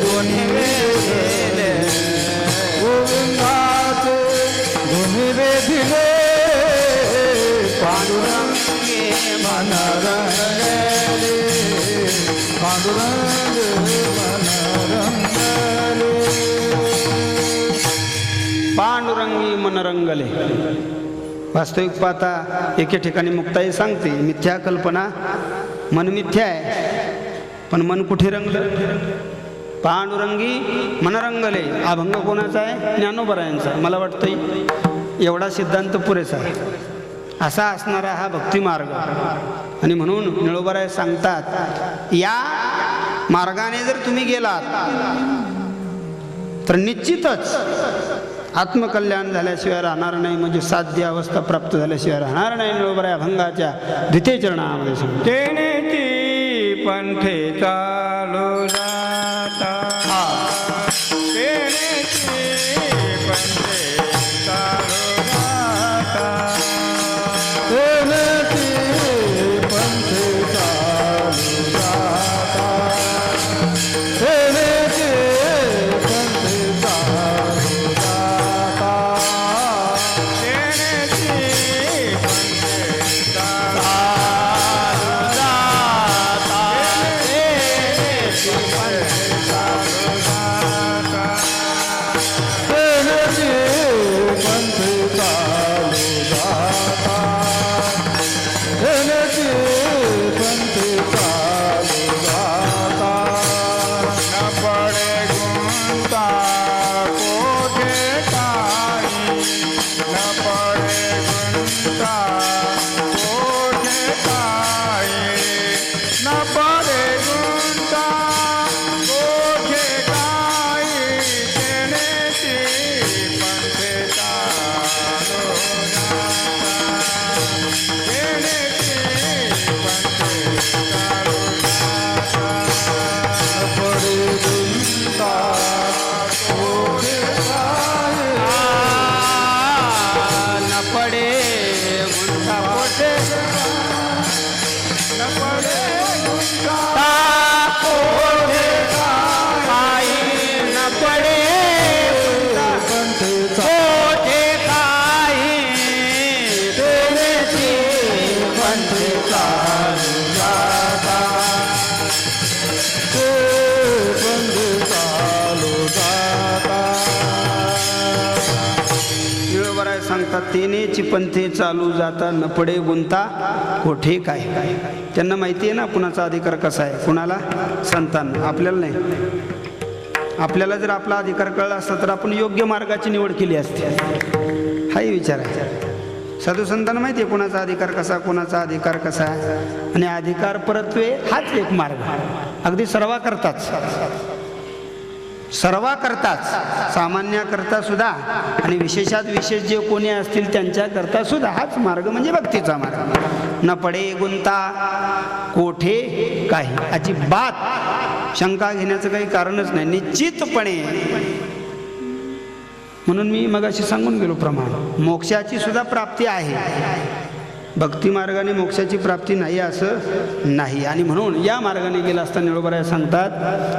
गुणी वेदिले, गोविंदाचे गुणी वेदिले. पांडुरंगी मन रंगले, पांडुरंग मन रंगले. पांडुरंगी मन रंगले. वास्तविक पाहता एके ठिकाणी मुक्ताई सांगते, मिथ्या कल्पना मन मिथ्या आहे, पण मन कुठे रंगलं? पांडुरंगी मन रंगले. अभंग कोणाचा आहे? ज्ञानोबरायांचा. मला वाटतं एवढा सिद्धांत पुरेसा आहे. असा असणारा हा भक्तिमार्ग. आणि म्हणून निळोबराय सांगतात, या मार्गाने जर तुम्ही गेलात तर निश्चितच आत्मकल्याण झाल्याशिवाय राहणार नाही, म्हणजे साध्य अवस्था प्राप्त झाल्याशिवाय राहणार नाही. निळोबराय अभंगाच्या द्वितीय चरणामध्ये सांगतो, तेनेची पंथे चालू जाता, तेनेची पंथे चालू जाता, तेनेची पंथे चालू जाता, तेनेची पंथे चालू जाता, तेनेची पंथे चालू जाता, तेनेची पंथे तेनेची पंथे चालू जाता न पडे गुंता कोठे काय. त्यांना माहिती आहे ना कुणाचा अधिकार कसा आहे, कुणाला संतांना, आपल्याला नाही. आपल्याला जर आपला अधिकार कळला असता तर आपण योग्य मार्गाची निवड केली असती. हाही विचार आहे. साधू संतांना माहिती आहे कोणाचा अधिकार कसा, कोणाचा अधिकार कसा, आणि अधिकार परत्वे हाच एक मार्ग. अगदी सर्वा करताच सामान्याकरता सुद्धा आणि विशेषात विशेष जे कोणी असतील त्यांच्याकरता सुद्धा हाच मार्ग म्हणजे भक्तीचा मार्ग. न पडे गुंता कोठे काही, अजिबात शंका घेण्याचं काही कारणच नाही, निश्चितपणे. म्हणून मी मगाशी सांगून गेलो प्रमाण मोक्षाची सुद्धा प्राप्ती आहे. भक्ती मार्गाने मोक्षाची प्राप्ती नाही असं नाही. आणि म्हणून या मार्गाने गेला असता निळोबराय सांगतात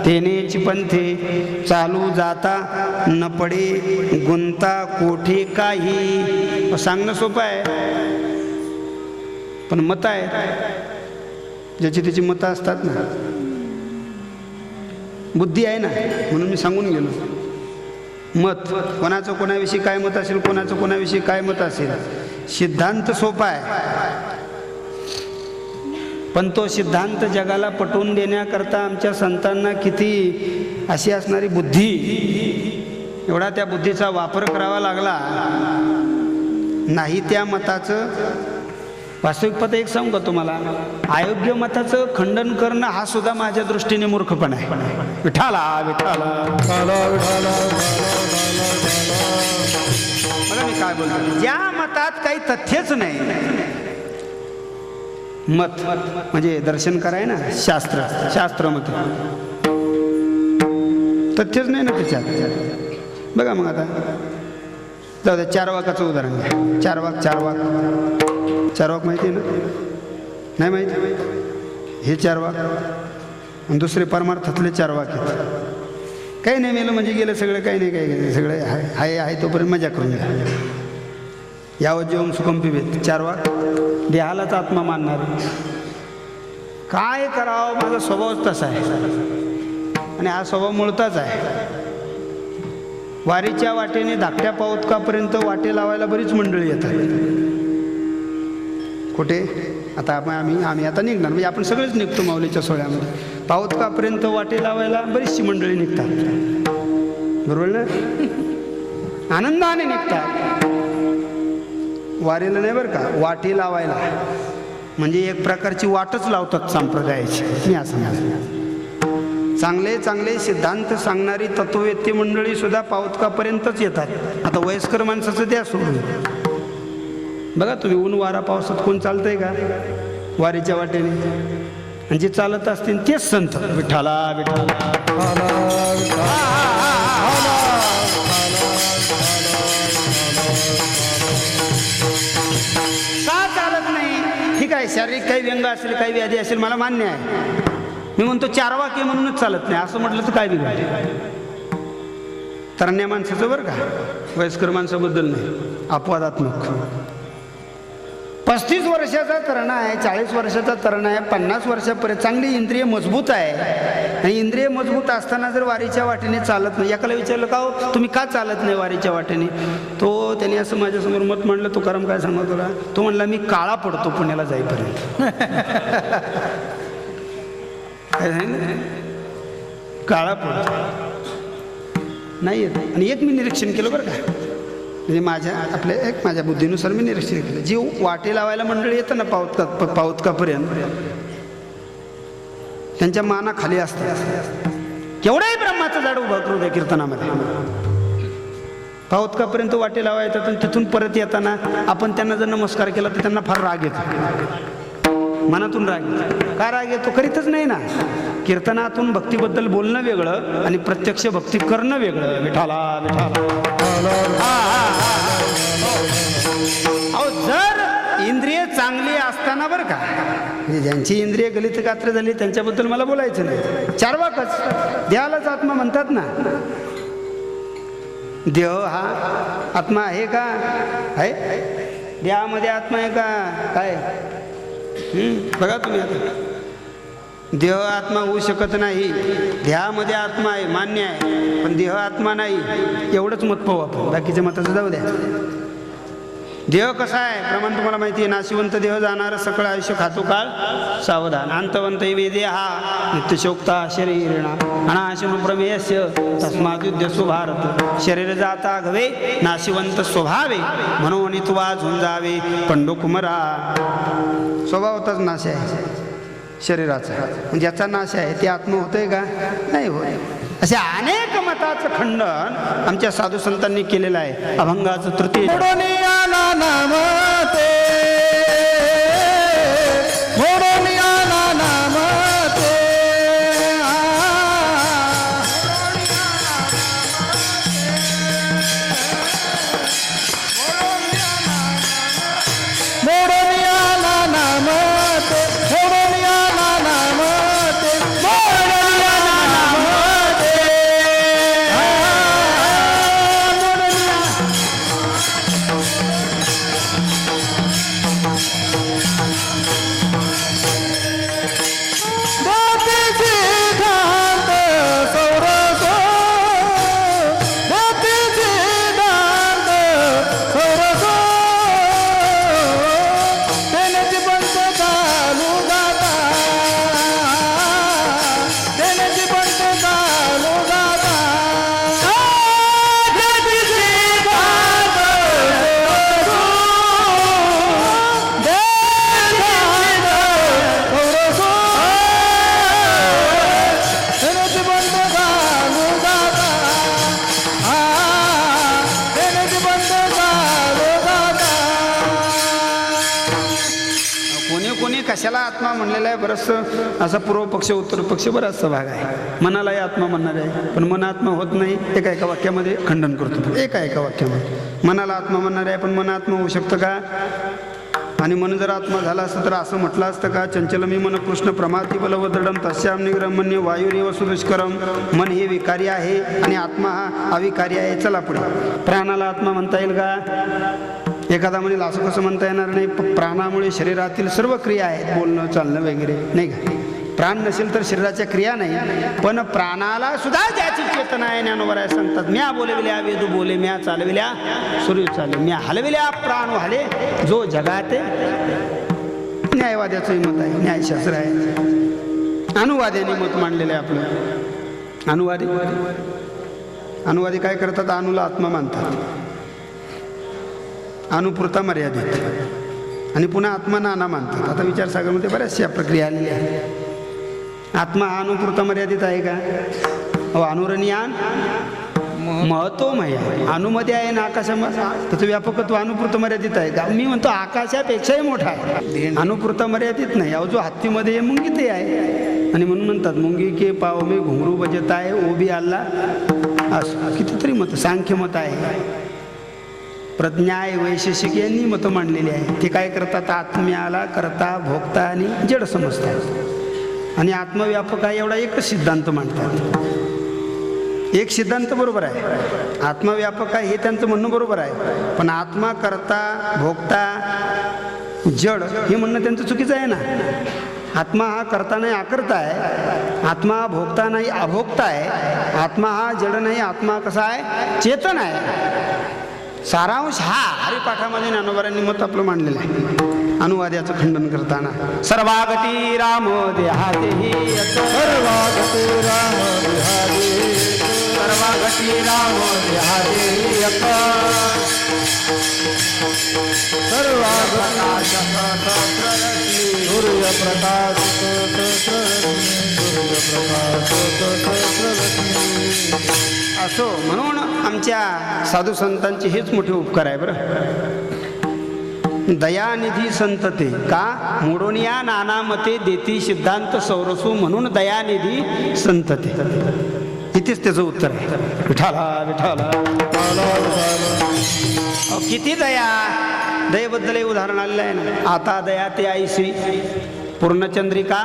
तेनेची पंथे चालू जाता न पडे गुंता कोठे काही. सांगणं सोपं आहे पण मतं आहे, ज्याची त्याची मतं असतात ना, बुद्धी आहे ना, म्हणून मी सांगून गेलो. मत कोणाचं कोणाविषयी काय मत असेल, कोणाचं कोणाविषयी काय मत असेल. सिद्धांत सोपा आहे पण तो सिद्धांत जगाला पटवून देण्याकरता आमच्या संतांना किती अशी असणारी बुद्धी, एवढा त्या बुद्धीचा वापर करावा लागला. नाही त्या मताचं वास्तविक पद एक सांगू का तुम्हाला, अयोग्य मताचं खंडन करणं हा सुद्धा माझ्या दृष्टीने मूर्खपणा आहे. विठाला विठाला बघा मी काय बोलतो. ज्या मतात काही तथ्यच नाही, मत म्हणजे दर्शन कराय ना, शास्त्र मत तथ्यच नाही ना त्याच्यात. बघा मग आता जाऊ द्या, चारवाकाचं उदाहरण घ्या. चारवाक माहिती आहे ना, नाही माहिती. हे चारवाक आणि दुसरे परमार्थातले चारवाक आहेत. काही नाही मेलं म्हणजे गेलं सगळं, काही नाही काही गेलं सगळं आहे तोपर्यंत मजा करून घ्या. यावं जेवण सुखम पिबेत. चारवाक देहालाच आत्मा मानणारे. काय करावं, माझा स्वभावच तसा आहे आणि हा स्वभाव मुळताच आहे. वारीच्या वाटेने धाकट्या पाऊतकापर्यंत वाटे लावायला बरीच मंडळी येतात. कुठे आता आम्ही आता निघणार, म्हणजे आपण सगळेच निघतो माऊलीच्या सोहळ्यामध्ये. पाऊतकापर्यंत वाटे लावायला बरीचशी मंडळी निघतात, बरोबर ना, आनंदाने निघतात. वारीला नाही बरं का, वाटे लावायला म्हणजे एक प्रकारची वाटच लावतात संप्रदायाची. मी असं म्हणतो, चांगले सिद्धांत सांगणारी तत्ववेत्ती मंडळी सुद्धा पाऊतकापर्यंतच येतात. आता वयस्कर माणसाचं द्या सोडून. बघा तुम्ही, ऊन वारा पावसात कोण चालतंय का वारीच्या वाटेने? आणि जे चालत असतील तेच संत. विठाला विठाला का चालत नाही? ठीक आहे, शारीरिक काही व्यंग असेल, काही व्याधी असेल, मला मान्य आहे. मी म्हणतो चारवाके म्हणूनच चालत नाही असं म्हटलं तर काय बिघडलं? तरण्या माणसाचं बरं का, वयस्कर माणसाबद्दल नाही, अपवादात्मक. 35 वर्षाचा तरुणा आहे, 40 वर्षाचा तरुणा आहे, 50 वर्षापर्यंत चांगली इंद्रिय मजबूत आहे. आणि इंद्रिय मजबूत असताना जर वारीच्या वाटेने चालत नाही, एकाला विचारलं का हो तुम्ही का चालत नाही वारीच्या वाटेने, तो त्याने असं माझ्यासमोर मत मांडलं. तुकाराम काय सांगतो तुला? तो म्हणला मी काळा पडतो पुण्याला जाईपर्यंत. काळा पडतो नाही येत. आणि एक मी निरीक्षण केलं बरं का, म्हणजे माझ्या बुद्धीनुसार मी निरीक्षण केलं. जी वाटे लावायला मंडळी येतं ना पाऊतकापर्यंत, त्यांच्या माना खाली असतात. केवढाही ब्रह्माचं झाड उभं करू द्या कीर्तनामध्ये, पाऊतकापर्यंत वाटे लावा येतात. आणि तिथून परत येताना आपण त्यांना जर नमस्कार केला तर त्यांना फार राग येतो, मनातून राग येतो. का राग येतो? करीतच नाही ना. कीर्तनातून भक्तीबद्दल बोलणं वेगळं आणि प्रत्यक्ष भक्ती करणं वेगळं. विठाला विठाला. अहो, जर इंद्रिय चांगली असताना बरं का, म्हणजे ज्यांची इंद्रिय गलित गात्र झाली त्यांच्याबद्दल मला बोलायचं नाही. चारवाकच देहालाच आत्मा म्हणतात ना. देह हा आत्मा आहे का? आहे. देहामध्ये आत्मा आहे का? काय? बघा तुम्ही, आता देह आत्मा होऊ शकत नाही. देहामध्ये आत्मा आहे, मान्य आहे, पण देह आत्मा नाही, एवढंच मत पाहू आपण. बाकीच्या मताचं जाऊ द्या. देह कसा आहे प्रमाण तुम्हाला माहिती आहे. नाशिवंत देह जाणार सकळ आयुष्य खातो काळ सावधान. अंतवंत वेदे हा नित्यशोक्ता शरीरणा अनाशिम प्रमेयस्य तस्माद्युध्यसु भारत. शरीर जाता घवे नाशिवंत स्वभावे म्हणून तुवा झुंजावे पंडुकुमरा. स्वभावताच नाश आहे शरीराचा, ज्याचा नाश आहे ते आत्मा होतंय का? नाही होत. असे अनेक मताचं खंडन आमच्या साधू संतांनी केलेलं आहे. अभंगाचं तृतीय कशाला आत्मा म्हणलेला आहे. बरंचसं असा पूर्व पक्ष उत्तर पक्ष बराचसा भाग आहे. मनालाही आत्मा म्हणणार आहे, पण मन आत्मा होत नाही. एका वाक्यामध्ये खंडन करतो. एका वाक्यामध्ये मनाला आत्मा म्हणणार आहे, पण मन आत्मा होऊ शकतं का? आणि मन जर आत्मा झाला असतं तर असं म्हटलं असतं का? चंचलमी मन कृष्ण प्रमाती बलवदृढम तस्याम निग्रहमन्य वायुरेव सुदुष्करम. मन हे विकारी आहे आणि आत्मा हा अविकारी आहे. चला पुढे. प्राणाला आत्मा म्हणता येईल का? एखादा म्हणेल असं कसं म्हणता येणार नाही. प्राणामुळे शरीरातील सर्व क्रिया आहेत, बोलणं चालणं वगैरे, नाही का? प्राण नसेल तर शरीराच्या क्रिया नाही. पण प्राणाला सुद्धा ज्याची चेतना आहे ज्ञानोबराय सांगतात, म्या बोलविल्या वेदू बोले, म्या चालविल्या सूर्य चाले, म्या हलविल्या प्राण हले जो जगाते. न्यायवाद्याचंही मत आहे, न्यायशास्त्र आहे. अनुवाद्याने मत मांडलेलं आहे आपलं. अनुवादी काय करतात? अनुला आत्मा मानतात, अनुपुरता मर्यादित, आणि पुन्हा आत्मा नाना मानतात. आता विचारसागरमध्ये बऱ्याचशा प्रक्रिया आलेल्या आहेत. आत्मा हा अनुपुरता मर्यादित आहे का? अनुरणीयान महत्वमय आहे. अनुमध्ये आहे ना आकाशामध्ये, त्याचं व्यापकत्व अनुपुरतं मर्यादित आहे का? मी म्हणतो आकाशापेक्षाही मोठा आहे. अनुपुरता मर्यादित नाही. अहो जो हत्तीमध्ये आहे मुंगी ते आहे. आणि म्हणून म्हणतात मुंगी के पाव में घुंगरू बजता आहे ओ भी अल्लाह. असं कितीतरी मत, सांख्य मत आहे, प्रज्ञाय वैशेषिक यांनी मतं मांडलेली आहे. ते काय करतात? आत्म्याला करता भोगता आणि जड समजतात, आणि आत्मव्यापक आहे एवढा एकच सिद्धांत मांडतात. एक सिद्धांत बरोबर आहे, आत्मव्यापक आहे हे त्यांचं म्हणणं बरोबर आहे. पण आत्मा करता भोगता जड हे म्हणणं त्यांचं चुकीचं आहे ना. आत्मा हा करता नाही आकर्ता आहे, आत्मा हा भोगता नाही अभोगता आहे, आत्मा हा जड नाही, आत्मा कसा आहे? चेतन आहे. सारांश हा हरिपाठामध्ये ज्ञानोबारांनी मत आपलं मांडलेलं आहे. अनुवाद्याचं खंडन करताना सर्वागती राम देहादेही, सर्वागती राम देहादेही, सर्वागती राम देहादेही, सर्वागती सूर्यप्रकाश असो. म्हणून आमच्या साधू संतांचे हेच मोठे उपकार आहे बरं. दयानिधी संतते का मोडोनिया नाना मते देती सिद्धांत सौरसू, म्हणून दयानिधी संतते. इथेच त्याचं उत्तर आहे. विठाला विठाला किती दया. दयेबद्दल उदाहरण आलेलं आहे ना. आता दया ते आईसी पूर्णचंद्रिका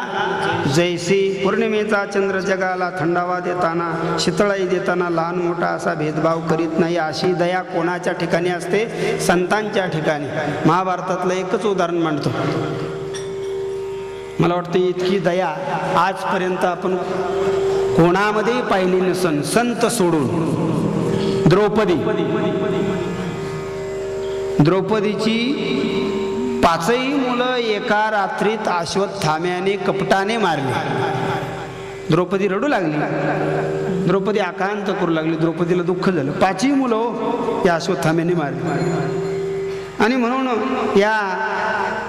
जैसी. पौर्णिमेचा चंद्र जगाला थंडावा देताना, शीतळाई देताना लहान मोठा असा भेदभाव करीत नाही. अशी दया कोणाच्या ठिकाणी असते? संतांच्या ठिकाणी. महाभारतातलं एकच उदाहरण मांडतो. मला वाटतं इतकी दया आजपर्यंत आपण कोणामध्येही पाहिली नसन, संत सोडून. द्रौपदी द्रौपदीची 5ही मुलं एका रात्रीत अश्वत्थाम्याने कपटाने मारली. द्रौपदी रडू लागली. द्रौपदी आकांत करू लागली. द्रौपदीला दुःख झालं. 5ही मुलं या अश्वत्थाम्याने मारली. आणि म्हणून या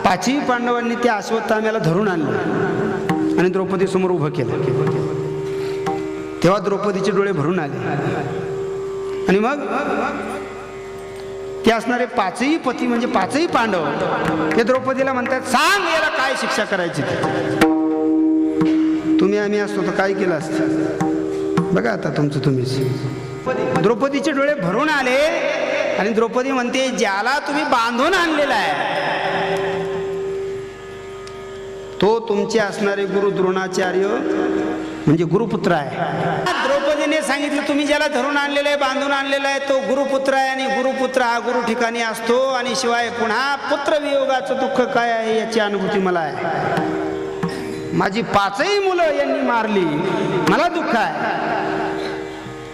5ही पांडवांनी त्या अश्वत्थाम्याला धरून आणलं आणि द्रौपदी समोर उभं केलं. तेव्हा द्रौपदीचे डोळे भरून आले. आणि मग ते असणारे 5ही पती म्हणजे 5ही पांडव ते द्रौपदीला म्हणतात, सांग याला काय शिक्षा करायची. तुम्ही आम्ही असतो तर काय केलं असतं. बघा आता तुमचं तुम्हीच. द्रौपदीचे डोळे भरून आले आणि द्रौपदी म्हणते, ज्याला तुम्ही बांधून आणलेला आहे तो तुमचे असणारे गुरु द्रोणाचार्य म्हणजे गुरुपुत्र आहे. द्रौपदीने सांगितलं, तुम्ही ज्याला धरून आणलेलं आहे, बांधून आणलेला आहे तो गुरुपुत्र आहे. आणि गुरुपुत्र हा गुरु ठिकाणी असतो. आणि शिवाय पुन्हा पुत्र वियोगाचं दुःख काय आहे याची अनुभूती मला आहे. माझी 5ही मुलं यांनी मारली, मला दुःख आहे.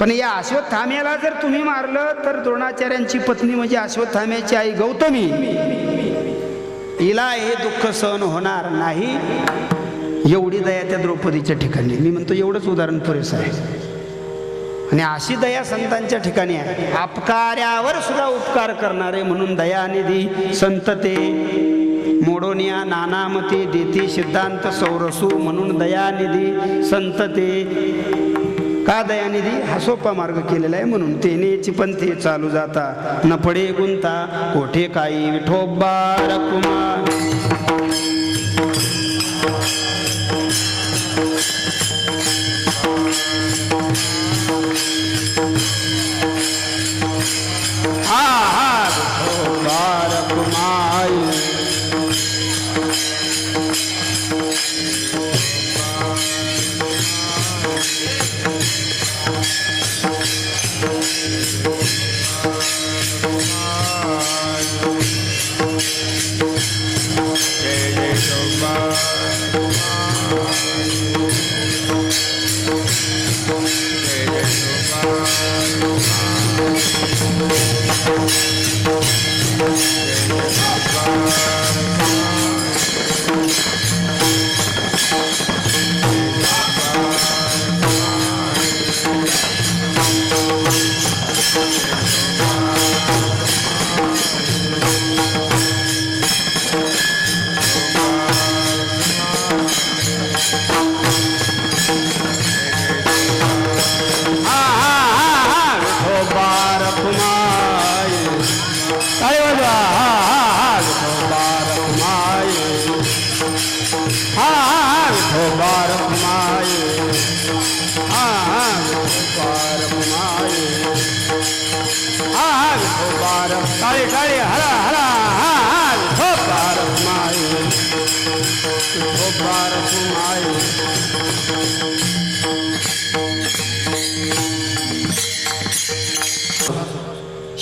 पण या अश्वत्थाम्याला जर तुम्ही मारलं तर द्रोणाचार्यांची पत्नी म्हणजे अश्वत्थाम्याची आई गौतमी, हिला हे दुःख सहन होणार नाही. एवढी दया त्या द्रौपदीच्या ठिकाणी. मी म्हणतो एवढंच उदाहरण पुरेसं आहे. आणि अशी दया संतांच्या ठिकाणी आहे. अपकार्यावर सुद्धा उपकार करणारे म्हणून दयानिधी संत ते. मोडोनिया नानामती देती सिद्धांत सौरसू म्हणून दयानिधी संत ते. का दयानिधी? हा सोपा मार्ग केलेला आहे म्हणून. तेनेची पंथे चालू जाता न पडे गुंता कोठे काही विठोबा रकुमार.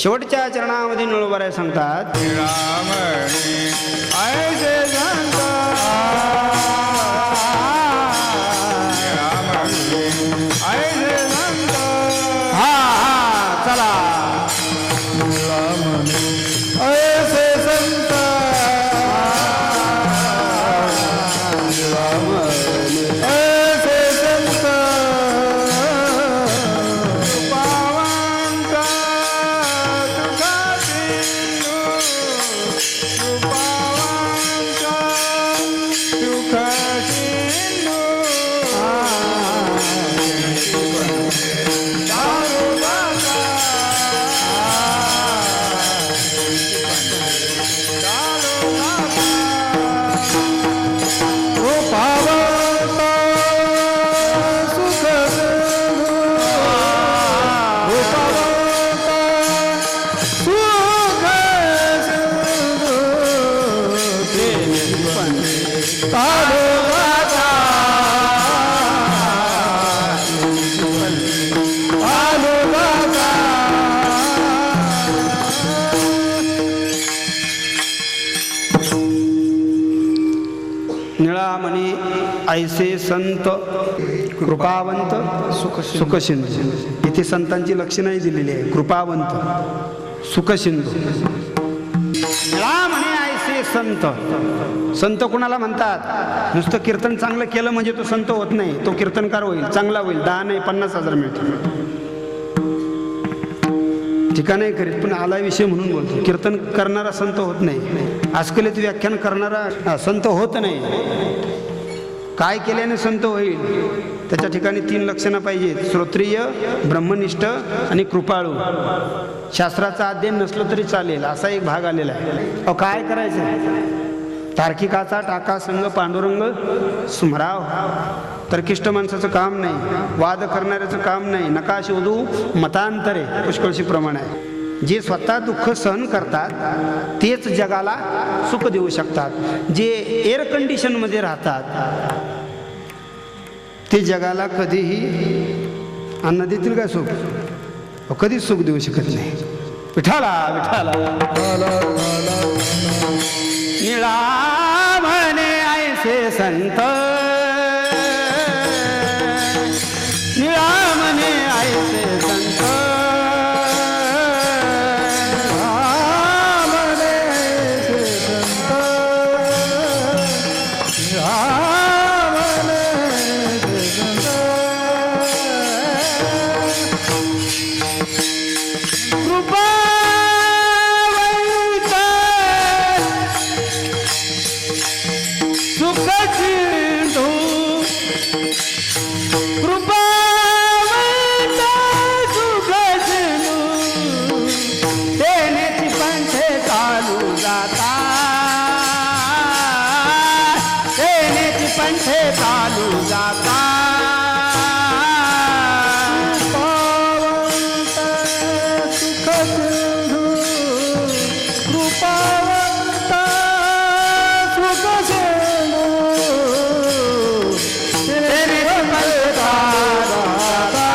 शेवटच्या चरणामध्ये नळोबाराय सांगतात, निळामणी ऐसे संत कृपावंत सुखसिंधू. इथे संतांची लक्षणंही दिलेली आहे. कृपावंत, सुखसिंधू. संत. संत कुणाला म्हणतात? नुसतं कीर्तन चांगलं केलं म्हणजे तो संत होत नाही. तो कीर्तनकार होईल, चांगला होईल, 10 नाही 50,000 मिळतील. ठिका नाही करीत, पण आला विषय म्हणून बोलतो. कीर्तन करणारा संत होत नाही, आजकालित व्याख्यान करणारा संत होत नाही. काय केल्याने संत होईल? त्याच्या ठिकाणी 3 लक्षणं पाहिजेत: श्रोत्रिय, ब्रह्मनिष्ठ आणि कृपाळू. शास्त्राचा अध्ययन नसलं तरी चालेल असा एक भाग आलेला आहे. अहो काय करायचं? तार्किकाचा टाका संग पांडुरंग सुमराव. तर्किष्ट माणसाचं काम नाही, वाद करणाऱ्याचं काम नाही. नका शोधू मतांतरे, पुष्कळशी प्रमाण आहे. जे स्वतः दुःख सहन करतात तेच जगाला सुख देऊ शकतात. जे एअर कंडिशनमध्ये राहतात ते जगाला कधीही अन्न देतील का सुख? कधीच सुख देऊ शकत नाही. विठाला विठाला निळा म्हणे ऐसे संत, निळा म्हणे ऐसे संत, पंथे चालू जाता. पावंत सुख सिंधू, कृपावंत सुख सिंधू, तेरे पंथे चालू जाता.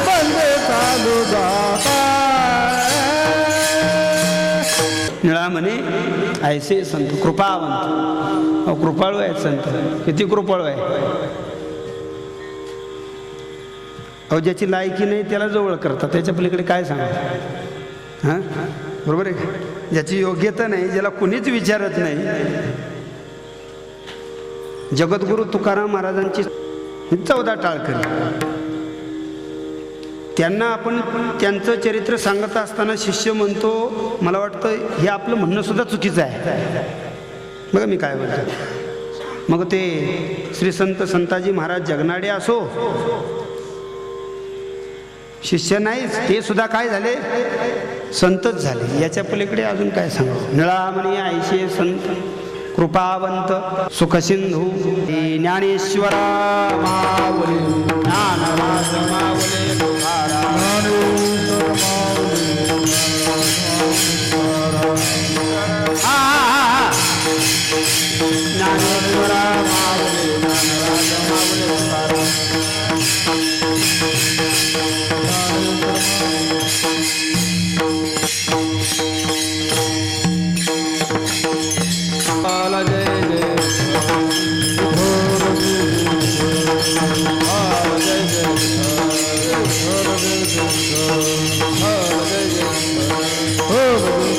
पंथे चालू जाता. निळा म्हणे ऐसे संत, कृपावंत. कृपाळू आहेत संत. किती कृपाळू आहे? अहो ज्याची लायकी नाही त्याला जवळ करतात, त्याच्या पलीकडे काय सांगा? हां बरोबर आहे. ज्याची योग्यता नाही, ज्याला कुणीच विचारत नाही. जगद्गुरु तुकाराम महाराजांची 14 टाळकरी. त्यांना आपण त्यांचं चरित्र सांगत असताना शिष्य म्हणतो, मला वाटतं हे आपलं म्हणणं सुद्धा चुकीचं आहे. बघा मी काय बोलतो. मग ते श्री संत संताजी महाराज जगनाडे असो, शिष्य नाहीच, ते सुद्धा काय झाले? संतच झाले. याच्या पलीकडे अजून काय सांगावं? निळामणी ऐशे संत, कृपावंत सुखसिंधू, ज्ञानेश्वरा माऊली, ज्ञानराज माऊली तुकाराम.